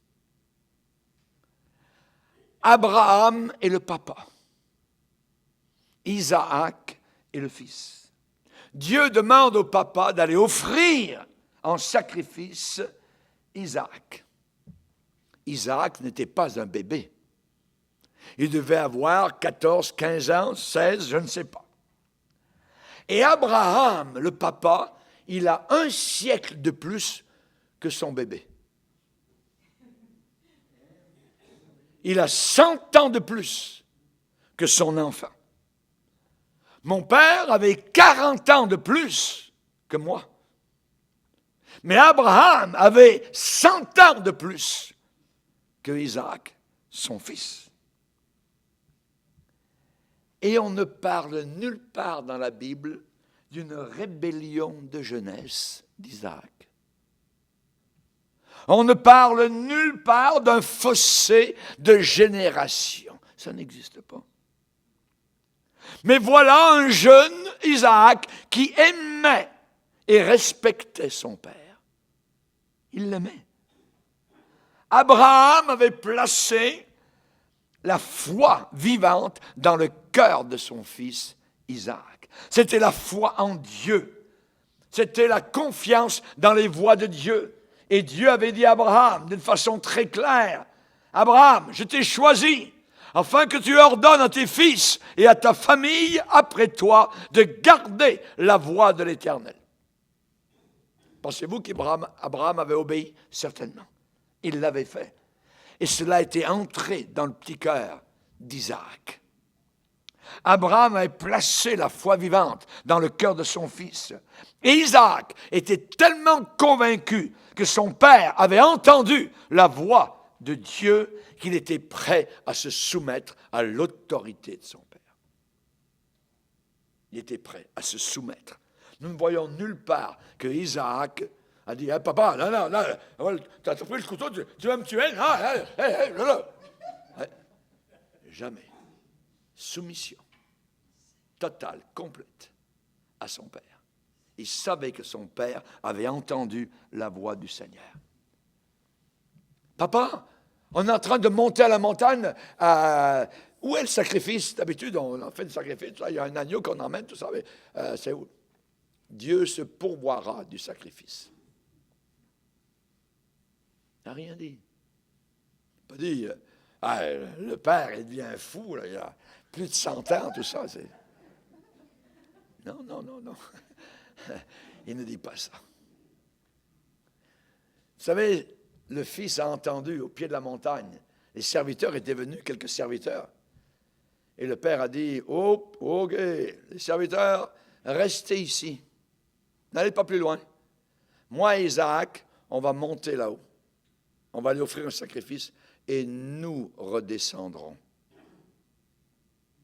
Abraham est le papa. Isaac est le fils. Dieu demande au papa d'aller offrir en sacrifice Isaac. Isaac n'était pas un bébé. Il devait avoir 14, 15 ans, 16, je ne sais pas. Et Abraham, le papa, il a 1 siècle de plus que son bébé. Il a 100 ans de plus que son enfant. Mon père avait 40 ans de plus que moi. Mais Abraham avait 100 ans de plus que Isaac, son fils. Et on ne parle nulle part dans la Bible d'une rébellion de jeunesse d'Isaac. On ne parle nulle part d'un fossé de génération. Ça n'existe pas. Mais voilà un jeune Isaac qui aimait et respectait son père. Il l'aimait. Abraham avait placé la foi vivante dans le cœur de son fils Isaac. C'était la foi en Dieu. C'était la confiance dans les voies de Dieu. Et Dieu avait dit à Abraham d'une façon très claire, « Abraham, je t'ai choisi afin que tu ordonnes à tes fils et à ta famille après toi de garder la voie de l'Éternel. » Pensez-vous qu'Abraham avait obéi? Certainement. Il l'avait fait. Et cela a été entré dans le petit cœur d'Isaac. Abraham avait placé la foi vivante dans le cœur de son fils. Et Isaac était tellement convaincu que son père avait entendu la voix de Dieu qu'il était prêt à se soumettre à l'autorité de son père. Il était prêt à se soumettre. Nous ne voyons nulle part que Isaac a dit hey, « Papa, non, tu as pris le couteau, tu vas me tuer, là. » Jamais. Soumission totale, complète à son père. Il savait que son père avait entendu la voix du Seigneur. « Papa, on est en train de monter à la montagne. Où est le sacrifice? D'habitude, on fait le sacrifice. Il y a un agneau qu'on emmène, tout ça. Mais, c'est où? Dieu se pourvoira du sacrifice. » Il n'a rien dit. Il n'a pas dit, le père, il devient fou, là, il a plus de 100 ans, tout ça. Non. Il ne dit pas ça. Vous savez, le fils a entendu au pied de la montagne. Les serviteurs étaient venus, quelques serviteurs. Et le père a dit, oh, ok, les serviteurs, restez ici. N'allez pas plus loin. Moi et Isaac, on va monter là-haut. On va lui offrir un sacrifice et nous redescendrons.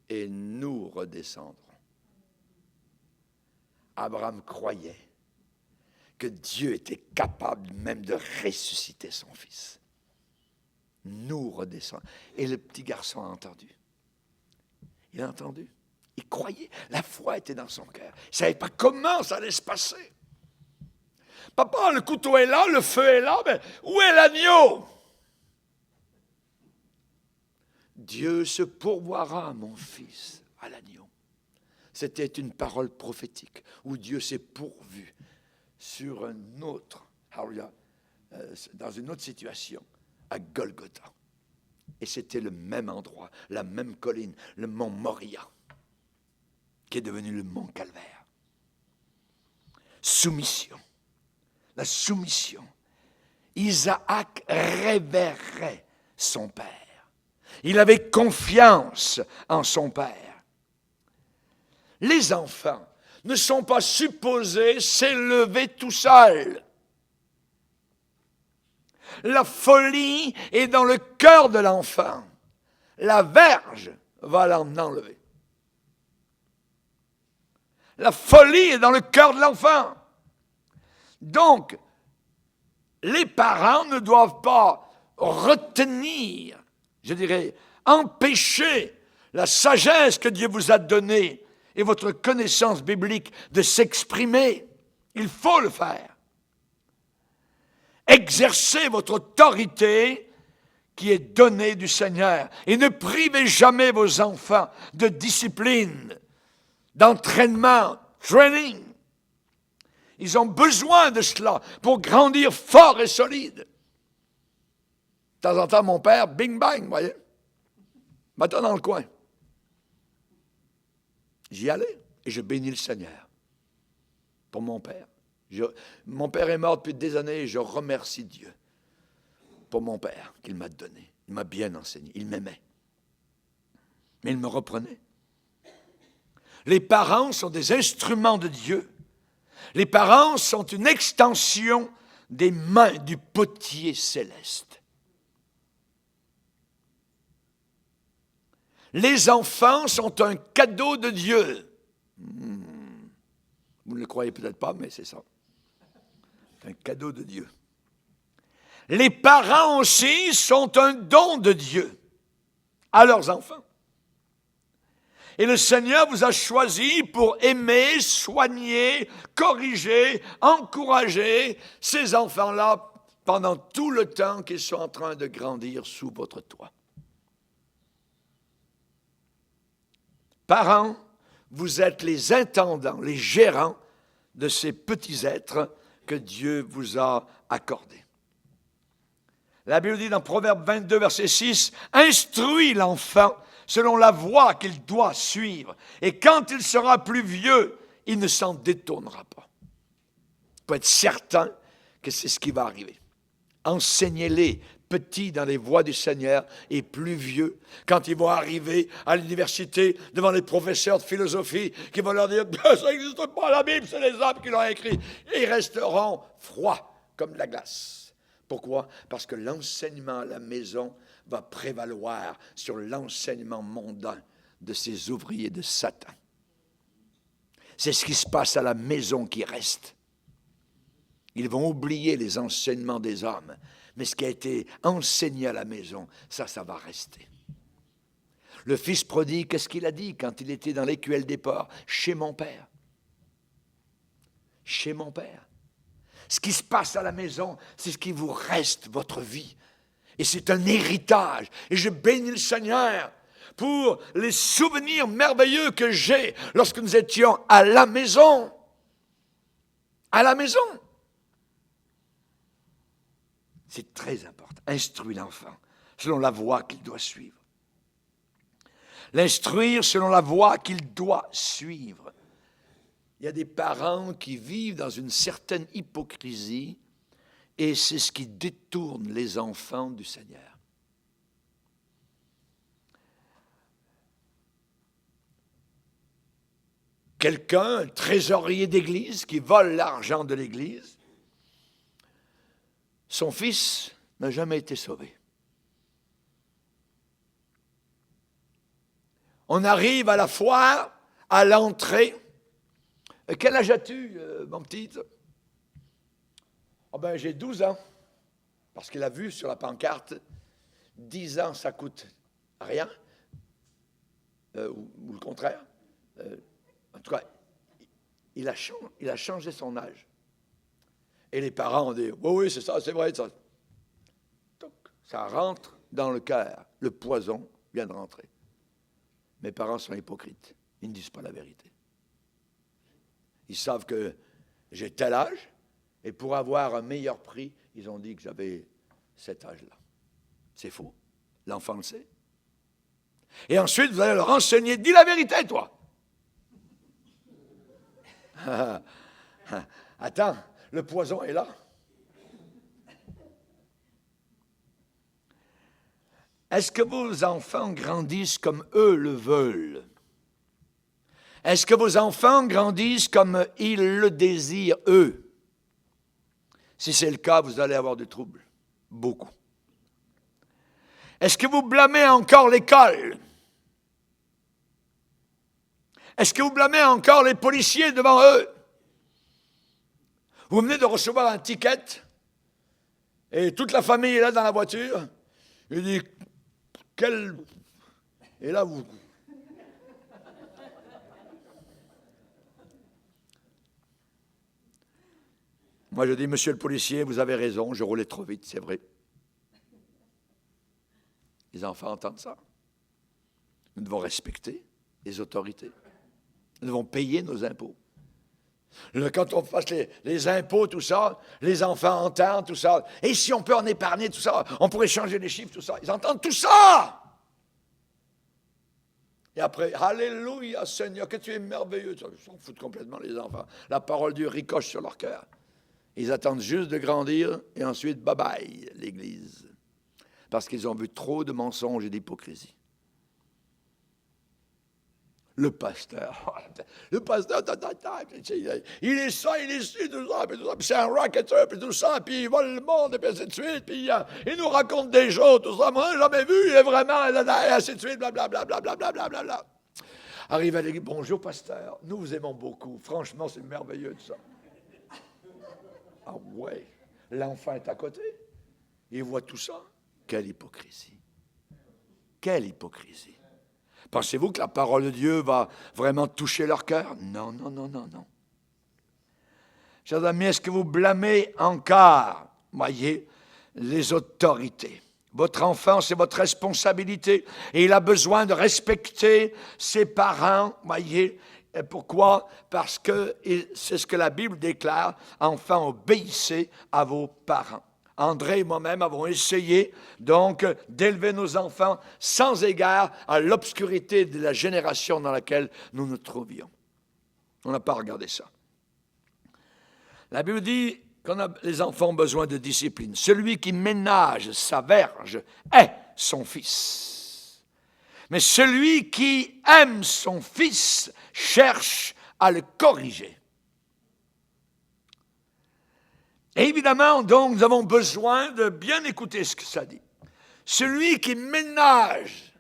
Et nous redescendrons. Abraham croyait que Dieu était capable même de ressusciter son fils. Nous redescendons. Et le petit garçon a entendu. Il a entendu. Il croyait. La foi était dans son cœur. Il ne savait pas comment ça allait se passer. Papa, le couteau est là, le feu est là, mais où est l'agneau? Dieu se pourvoira, mon fils, à l'agneau. C'était une parole prophétique où Dieu s'est pourvu sur un autre, dans une autre situation, à Golgotha. Et c'était le même endroit, la même colline, le mont Moria, qui est devenu le mont Calvaire. Soumission. La soumission. Isaac révérait son père. Il avait confiance en son père. Les enfants ne sont pas supposés s'élever tout seuls. La folie est dans le cœur de l'enfant. La verge va l'en enlever. La folie est dans le cœur de l'enfant. Donc, les parents ne doivent pas retenir, je dirais, empêcher la sagesse que Dieu vous a donnée et votre connaissance biblique de s'exprimer. Il faut le faire. Exercez votre autorité qui est donnée du Seigneur. Et ne privez jamais vos enfants de discipline, d'entraînement, training. Ils ont besoin de cela pour grandir fort et solide. De temps en temps, mon père, bing bang, vous voyez, m'attend dans le coin. J'y allais et je bénis le Seigneur pour mon père. Mon père est mort depuis des années et je remercie Dieu pour mon père qu'il m'a donné. Il m'a bien enseigné, il m'aimait. Mais il me reprenait. Les parents sont des instruments de Dieu. Les parents sont une extension des mains du potier céleste. Les enfants sont un cadeau de Dieu. Vous ne le croyez peut-être pas, mais c'est ça. C'est un cadeau de Dieu. Les parents aussi sont un don de Dieu à leurs enfants. Et le Seigneur vous a choisi pour aimer, soigner, corriger, encourager ces enfants-là pendant tout le temps qu'ils sont en train de grandir sous votre toit. Parents, vous êtes les intendants, les gérants de ces petits êtres que Dieu vous a accordés. La Bible dit dans Proverbe 22, verset 6, « Instruis l'enfant selon la voie qu'il doit suivre, et quand il sera plus vieux, il ne s'en détournera pas. » Vous pouvez être certain que c'est ce qui va arriver. Enseignez-les petits dans les voies du Seigneur et plus vieux, quand ils vont arriver à l'université devant les professeurs de philosophie qui vont leur dire « Ça n'existe pas, la Bible, c'est les hommes qui l'ont écrit ». Et ils resteront froids comme de la glace. Pourquoi? Parce que l'enseignement à la maison va prévaloir sur l'enseignement mondain de ces ouvriers de Satan. C'est ce qui se passe à la maison qui reste. Ils vont oublier les enseignements des hommes, mais ce qui a été enseigné à la maison, ça va rester. Le fils prodigue, qu'est-ce qu'il a dit quand il était dans l'écuelle des porcs? Chez mon père. Chez mon père. Ce qui se passe à la maison, c'est ce qui vous reste, votre vie. Et c'est un héritage. Et je bénis le Seigneur pour les souvenirs merveilleux que j'ai lorsque nous étions à la maison. À la maison. C'est très important. Instruire l'enfant selon la voie qu'il doit suivre. L'instruire selon la voie qu'il doit suivre. Il y a des parents qui vivent dans une certaine hypocrisie et c'est ce qui détourne les enfants du Seigneur. Quelqu'un, un trésorier d'église, qui vole l'argent de l'église, son fils n'a jamais été sauvé. On arrive à la foire, à l'entrée. Quel âge as-tu, mon petit? Oh ben, j'ai 12 ans. Parce qu'il a vu sur la pancarte, 10 ans, ça coûte rien. Ou le contraire. En tout cas, il a changé son âge. Et les parents ont dit, oui, c'est ça, c'est vrai. Ça. Donc, ça rentre dans le cœur. Le poison vient de rentrer. Mes parents sont hypocrites. Ils ne disent pas la vérité. Ils savent que j'ai tel âge, et pour avoir un meilleur prix, ils ont dit que j'avais cet âge-là. C'est faux. L'enfant le sait. Et ensuite, vous allez leur enseigner, dis la vérité, toi. Attends, le poison est là. Est-ce que vos enfants grandissent comme eux le veulent? Est-ce que vos enfants grandissent comme ils le désirent, eux? Si c'est le cas, vous allez avoir des troubles. Beaucoup. Est-ce que vous blâmez encore l'école? Est-ce que vous blâmez encore les policiers devant eux? Vous venez de recevoir un ticket et toute la famille est là dans la voiture. Il dit, quel... Et là, vous... Moi, je dis, monsieur le policier, vous avez raison, je roulais trop vite, c'est vrai. Les enfants entendent ça. Nous devons respecter les autorités. Nous devons payer nos impôts. Quand on fasse les impôts, tout ça, les enfants entendent tout ça. Et si on peut en épargner tout ça, on pourrait changer les chiffres, tout ça. Ils entendent tout ça. Et après, alléluia Seigneur, que tu es merveilleux. Ils s'en foutent complètement les enfants. La parole de Dieu ricoche sur leur cœur. Ils attendent juste de grandir et ensuite, bye bye, l'Église. Parce qu'ils ont vu trop de mensonges et d'hypocrisie. Le pasteur, il est ça, il est ci, tout ça, puis c'est un racketeur, puis tout ça, puis il vole le monde, et puis ainsi de suite, puis il nous raconte des choses, tout ça, moi, je n'ai jamais vu, il est vraiment, et ainsi de suite, blablabla, blablabla, blablabla. Arrive à l'église, bonjour pasteur, nous vous aimons beaucoup, franchement, c'est merveilleux, tout ça. Ah ouais, l'enfant est à côté, il voit tout ça. Quelle hypocrisie. Quelle hypocrisie. Pensez-vous que la parole de Dieu va vraiment toucher leur cœur? Non, non, non, non, non. Chers amis, est-ce que vous blâmez encore, voyez, les autorités? Votre enfant, c'est votre responsabilité et il a besoin de respecter ses parents, voyez. Et pourquoi? Parce que c'est ce que la Bible déclare, enfants, obéissez à vos parents. André et moi-même avons essayé donc d'élever nos enfants sans égard à l'obscurité de la génération dans laquelle nous nous trouvions. On n'a pas regardé ça. La Bible dit, les enfants ont besoin de discipline. Celui qui ménage sa verge est son fils. Mais celui qui aime son fils cherche à le corriger. Et évidemment, donc, nous avons besoin de bien écouter ce que ça dit. Celui qui ménage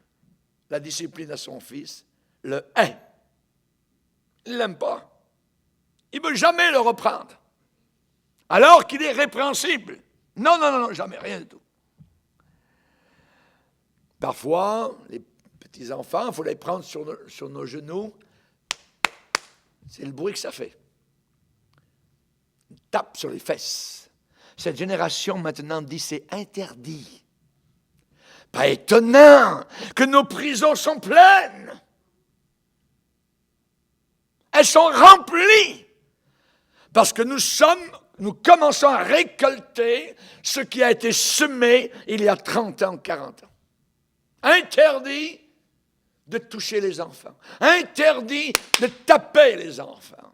la discipline à son fils le hait. Il ne l'aime pas. Il ne veut jamais le reprendre. Alors qu'il est répréhensible. Non, non, non, jamais, rien du tout. Parfois, les petits-enfants, il faut les prendre sur nos genoux. C'est le bruit que ça fait. Une tape sur les fesses. Cette génération maintenant dit c'est interdit. Pas étonnant que nos prisons sont pleines. Elles sont remplies. Parce que nous commençons à récolter ce qui a été semé il y a 30 ans, 40 ans. Interdit de toucher les enfants. Interdit de taper les enfants.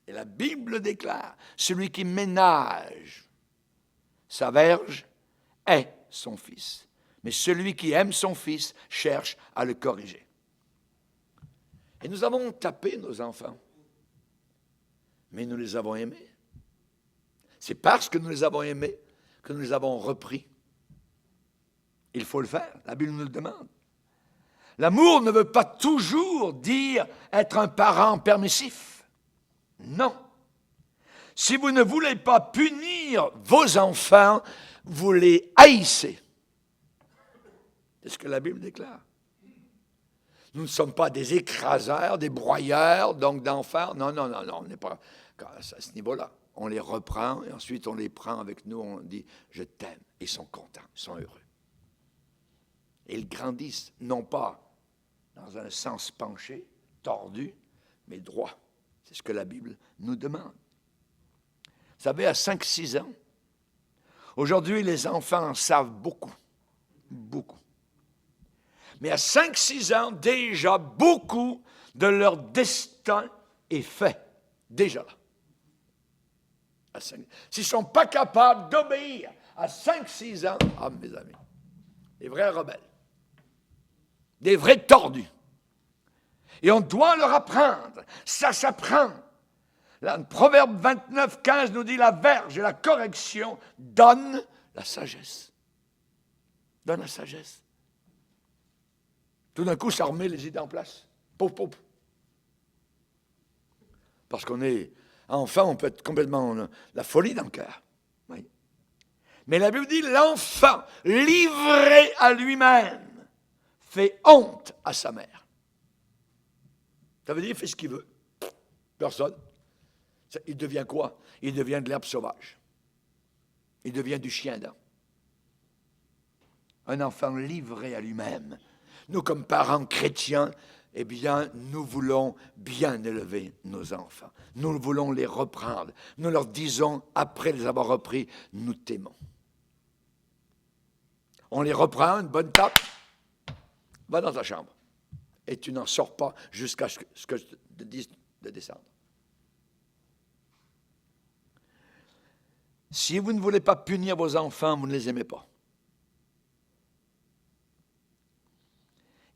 Et la Bible déclare, celui qui ménage sa verge est son fils. Mais celui qui aime son fils cherche à le corriger. Et nous avons tapé nos enfants. Mais nous les avons aimés. C'est parce que nous les avons aimés que nous les avons repris. Il faut le faire. La Bible nous le demande. L'amour ne veut pas toujours dire être un parent permissif. Non. Si vous ne voulez pas punir vos enfants, vous les haïssez. C'est ce que la Bible déclare. Nous ne sommes pas des écraseurs, des broyeurs, donc d'enfants. Non, non, non, non, on n'est pas à ce niveau-là. On les reprend et ensuite on les prend avec nous, on dit « je t'aime ». Ils sont contents, ils sont heureux. Et ils grandissent, non pas dans un sens penché, tordu, mais droit. C'est ce que la Bible nous demande. Vous savez, à 5-6 ans, aujourd'hui, les enfants en savent beaucoup, beaucoup. Mais à 5-6 ans, déjà, beaucoup de leur destin est fait. Déjà là. S'ils ne sont pas capables d'obéir à 5-6 ans, ah, mes amis, des vrais rebelles, des vrais tordus. Et on doit leur apprendre. Ça s'apprend. Là, le Proverbe 29-15 nous dit la verge et la correction donnent la sagesse. Donne la sagesse. Tout d'un coup, ça remet les idées en place. Pouf, pouf. Parce qu'on est enfant, on peut être complètement la folie dans le cœur. Oui. Mais la Bible dit, l'enfant livré à lui-même fait honte à sa mère. Ça veut dire, il fait ce qu'il veut. Personne. Il devient quoi? Il devient de l'herbe sauvage. Il devient du chien-dent. Un enfant livré à lui-même. Nous, comme parents chrétiens, eh bien, nous voulons bien élever nos enfants. Nous voulons les reprendre. Nous leur disons, après les avoir repris, nous t'aimons. On les reprend, une bonne tape, va dans ta chambre. Et tu n'en sors pas jusqu'à ce que je te dise de descendre. Si vous ne voulez pas punir vos enfants, vous ne les aimez pas.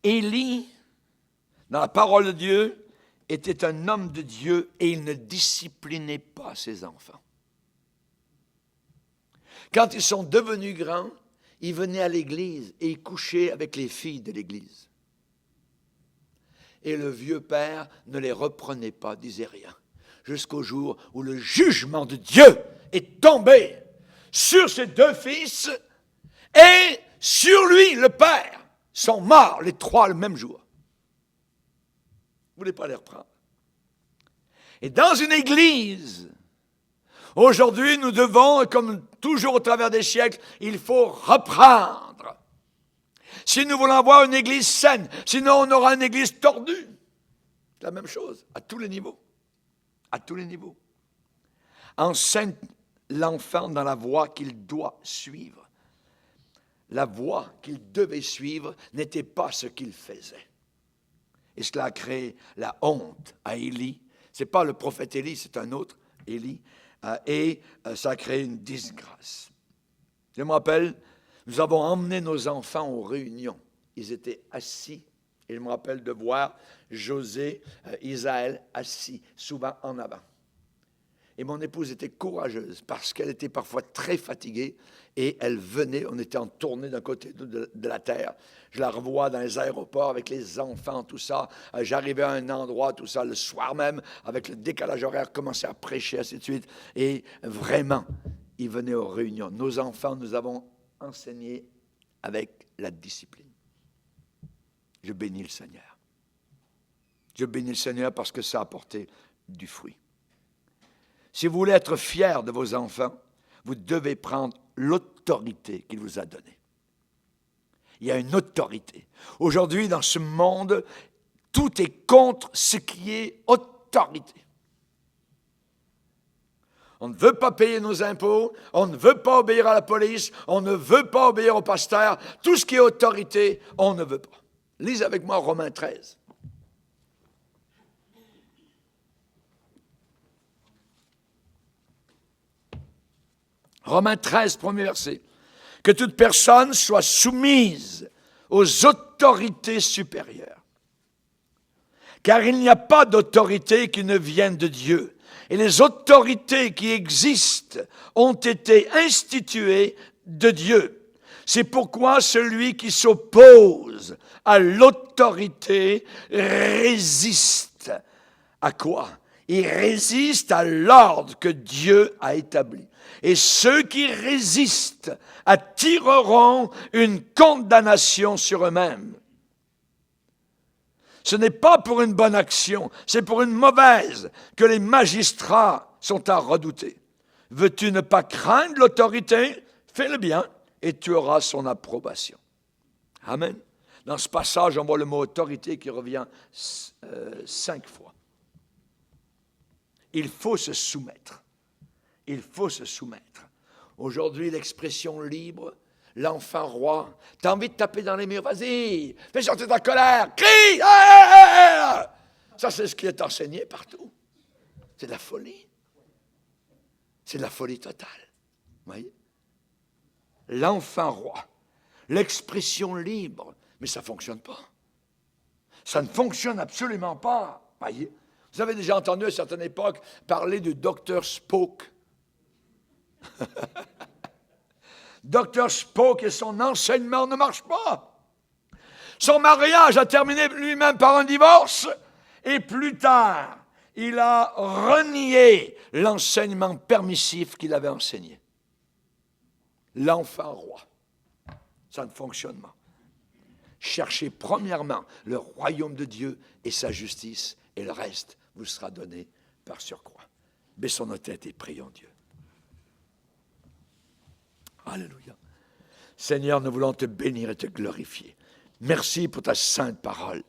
Élie, dans la parole de Dieu, était un homme de Dieu et il ne disciplinait pas ses enfants. Quand ils sont devenus grands, ils venaient à l'église et ils couchaient avec les filles de l'église. Et le vieux père ne les reprenait pas, disait rien, jusqu'au jour où le jugement de Dieu est tombé sur ses deux fils et sur lui, le père. Sont morts les trois le même jour. Vous ne voulez pas les reprendre. Et dans une église, aujourd'hui, nous devons, comme toujours au travers des siècles, il faut reprendre. Si nous voulons avoir une église saine, sinon on aura une église tordue. C'est la même chose, à tous les niveaux. À tous les niveaux. Enseigne l'enfant dans la voie qu'il doit suivre. La voie qu'il devait suivre n'était pas ce qu'il faisait. Et cela a créé la honte à Élie. Ce n'est pas le prophète Élie, c'est un autre, Élie, et ça a créé une disgrâce. Je me rappelle, nous avons emmené nos enfants aux réunions. Ils étaient assis. Et je me rappelle de voir José, Isaël assis, souvent en avant. Et mon épouse était courageuse parce qu'elle était parfois très fatiguée et elle venait, on était en tournée d'un côté de la terre. Je la revois dans les aéroports avec les enfants, tout ça. J'arrivais à un endroit, tout ça, le soir même, avec le décalage horaire, commençais à prêcher, ainsi de suite. Et vraiment, ils venaient aux réunions. Nos enfants, nous avons enseigné avec la discipline. Je bénis le Seigneur. Je bénis le Seigneur parce que ça a apporté du fruit. Si vous voulez être fier de vos enfants, vous devez prendre l'autorité qu'il vous a donnée. Il y a une autorité. Aujourd'hui, dans ce monde, tout est contre ce qui est autorité. On ne veut pas payer nos impôts, on ne veut pas obéir à la police, on ne veut pas obéir au pasteur. Tout ce qui est autorité, on ne veut pas. Lisez avec moi Romains 13. Romains 13, premier verset. Que toute personne soit soumise aux autorités supérieures. Car il n'y a pas d'autorité qui ne vienne de Dieu. Et les autorités qui existent ont été instituées de Dieu. C'est pourquoi celui qui s'oppose à l'autorité résiste. À quoi? Il résiste à l'ordre que Dieu a établi. Et ceux qui résistent attireront une condamnation sur eux-mêmes. Ce n'est pas pour une bonne action, c'est pour une mauvaise que les magistrats sont à redouter. Veux-tu ne pas craindre l'autorité? Fais le bien et tu auras son approbation. Amen. Dans ce passage, on voit le mot autorité qui revient 5 fois. Il faut se soumettre. Il faut se soumettre. Aujourd'hui, l'expression libre, l'enfant roi, t'as envie de taper dans les murs, vas-y, fais sortir ta colère, crie! Ça, c'est ce qui est enseigné partout. C'est de la folie. C'est de la folie totale. Vous voyez? L'enfant roi, l'expression libre, mais ça ne fonctionne pas. Ça ne fonctionne absolument pas. Voyez? Vous avez déjà entendu à une certaine époque parler du docteur Spock. Docteur Spock et son enseignement ne marchent pas. Son mariage a terminé lui-même par un divorce et plus tard, il a renié l'enseignement permissif qu'il avait enseigné. L'enfant roi. Ça ne fonctionne pas. Cherchez premièrement le royaume de Dieu et sa justice et le reste vous sera donné par surcroît. Baissons nos têtes et prions Dieu. Alléluia. Seigneur, nous voulons te bénir et te glorifier. Merci pour ta sainte parole.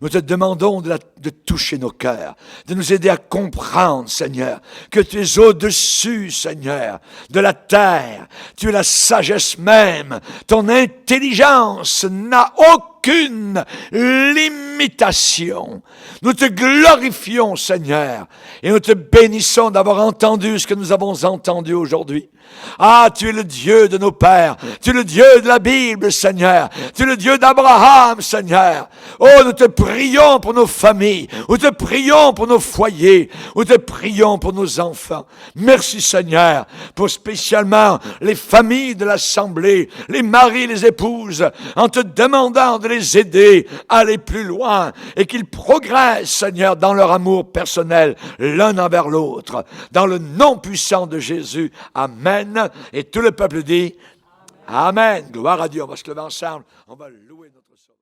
Nous te demandons de toucher nos cœurs, de nous aider à comprendre, Seigneur, que tu es au-dessus, Seigneur, de la terre. Tu es la sagesse même. Ton intelligence n'a aucune limitation. Nous te glorifions, Seigneur, et nous te bénissons d'avoir entendu ce que nous avons entendu aujourd'hui. Ah, tu es le Dieu de nos pères. Tu es le Dieu de la Bible, Seigneur. Tu es le Dieu d'Abraham, Seigneur. Oh, nous te prions pour nos familles. Nous te prions pour nos foyers. Nous te prions pour nos enfants. Merci, Seigneur, pour spécialement les familles de l'Assemblée, les maris, les épouses, en te demandant de les aider à aller plus loin et qu'ils progressent, Seigneur, dans leur amour personnel, l'un envers l'autre. Dans le nom puissant de Jésus. Amen. Et tout le peuple dit Amen. Gloire à Dieu. On va se lever ensemble. On va louer notre Sauveur.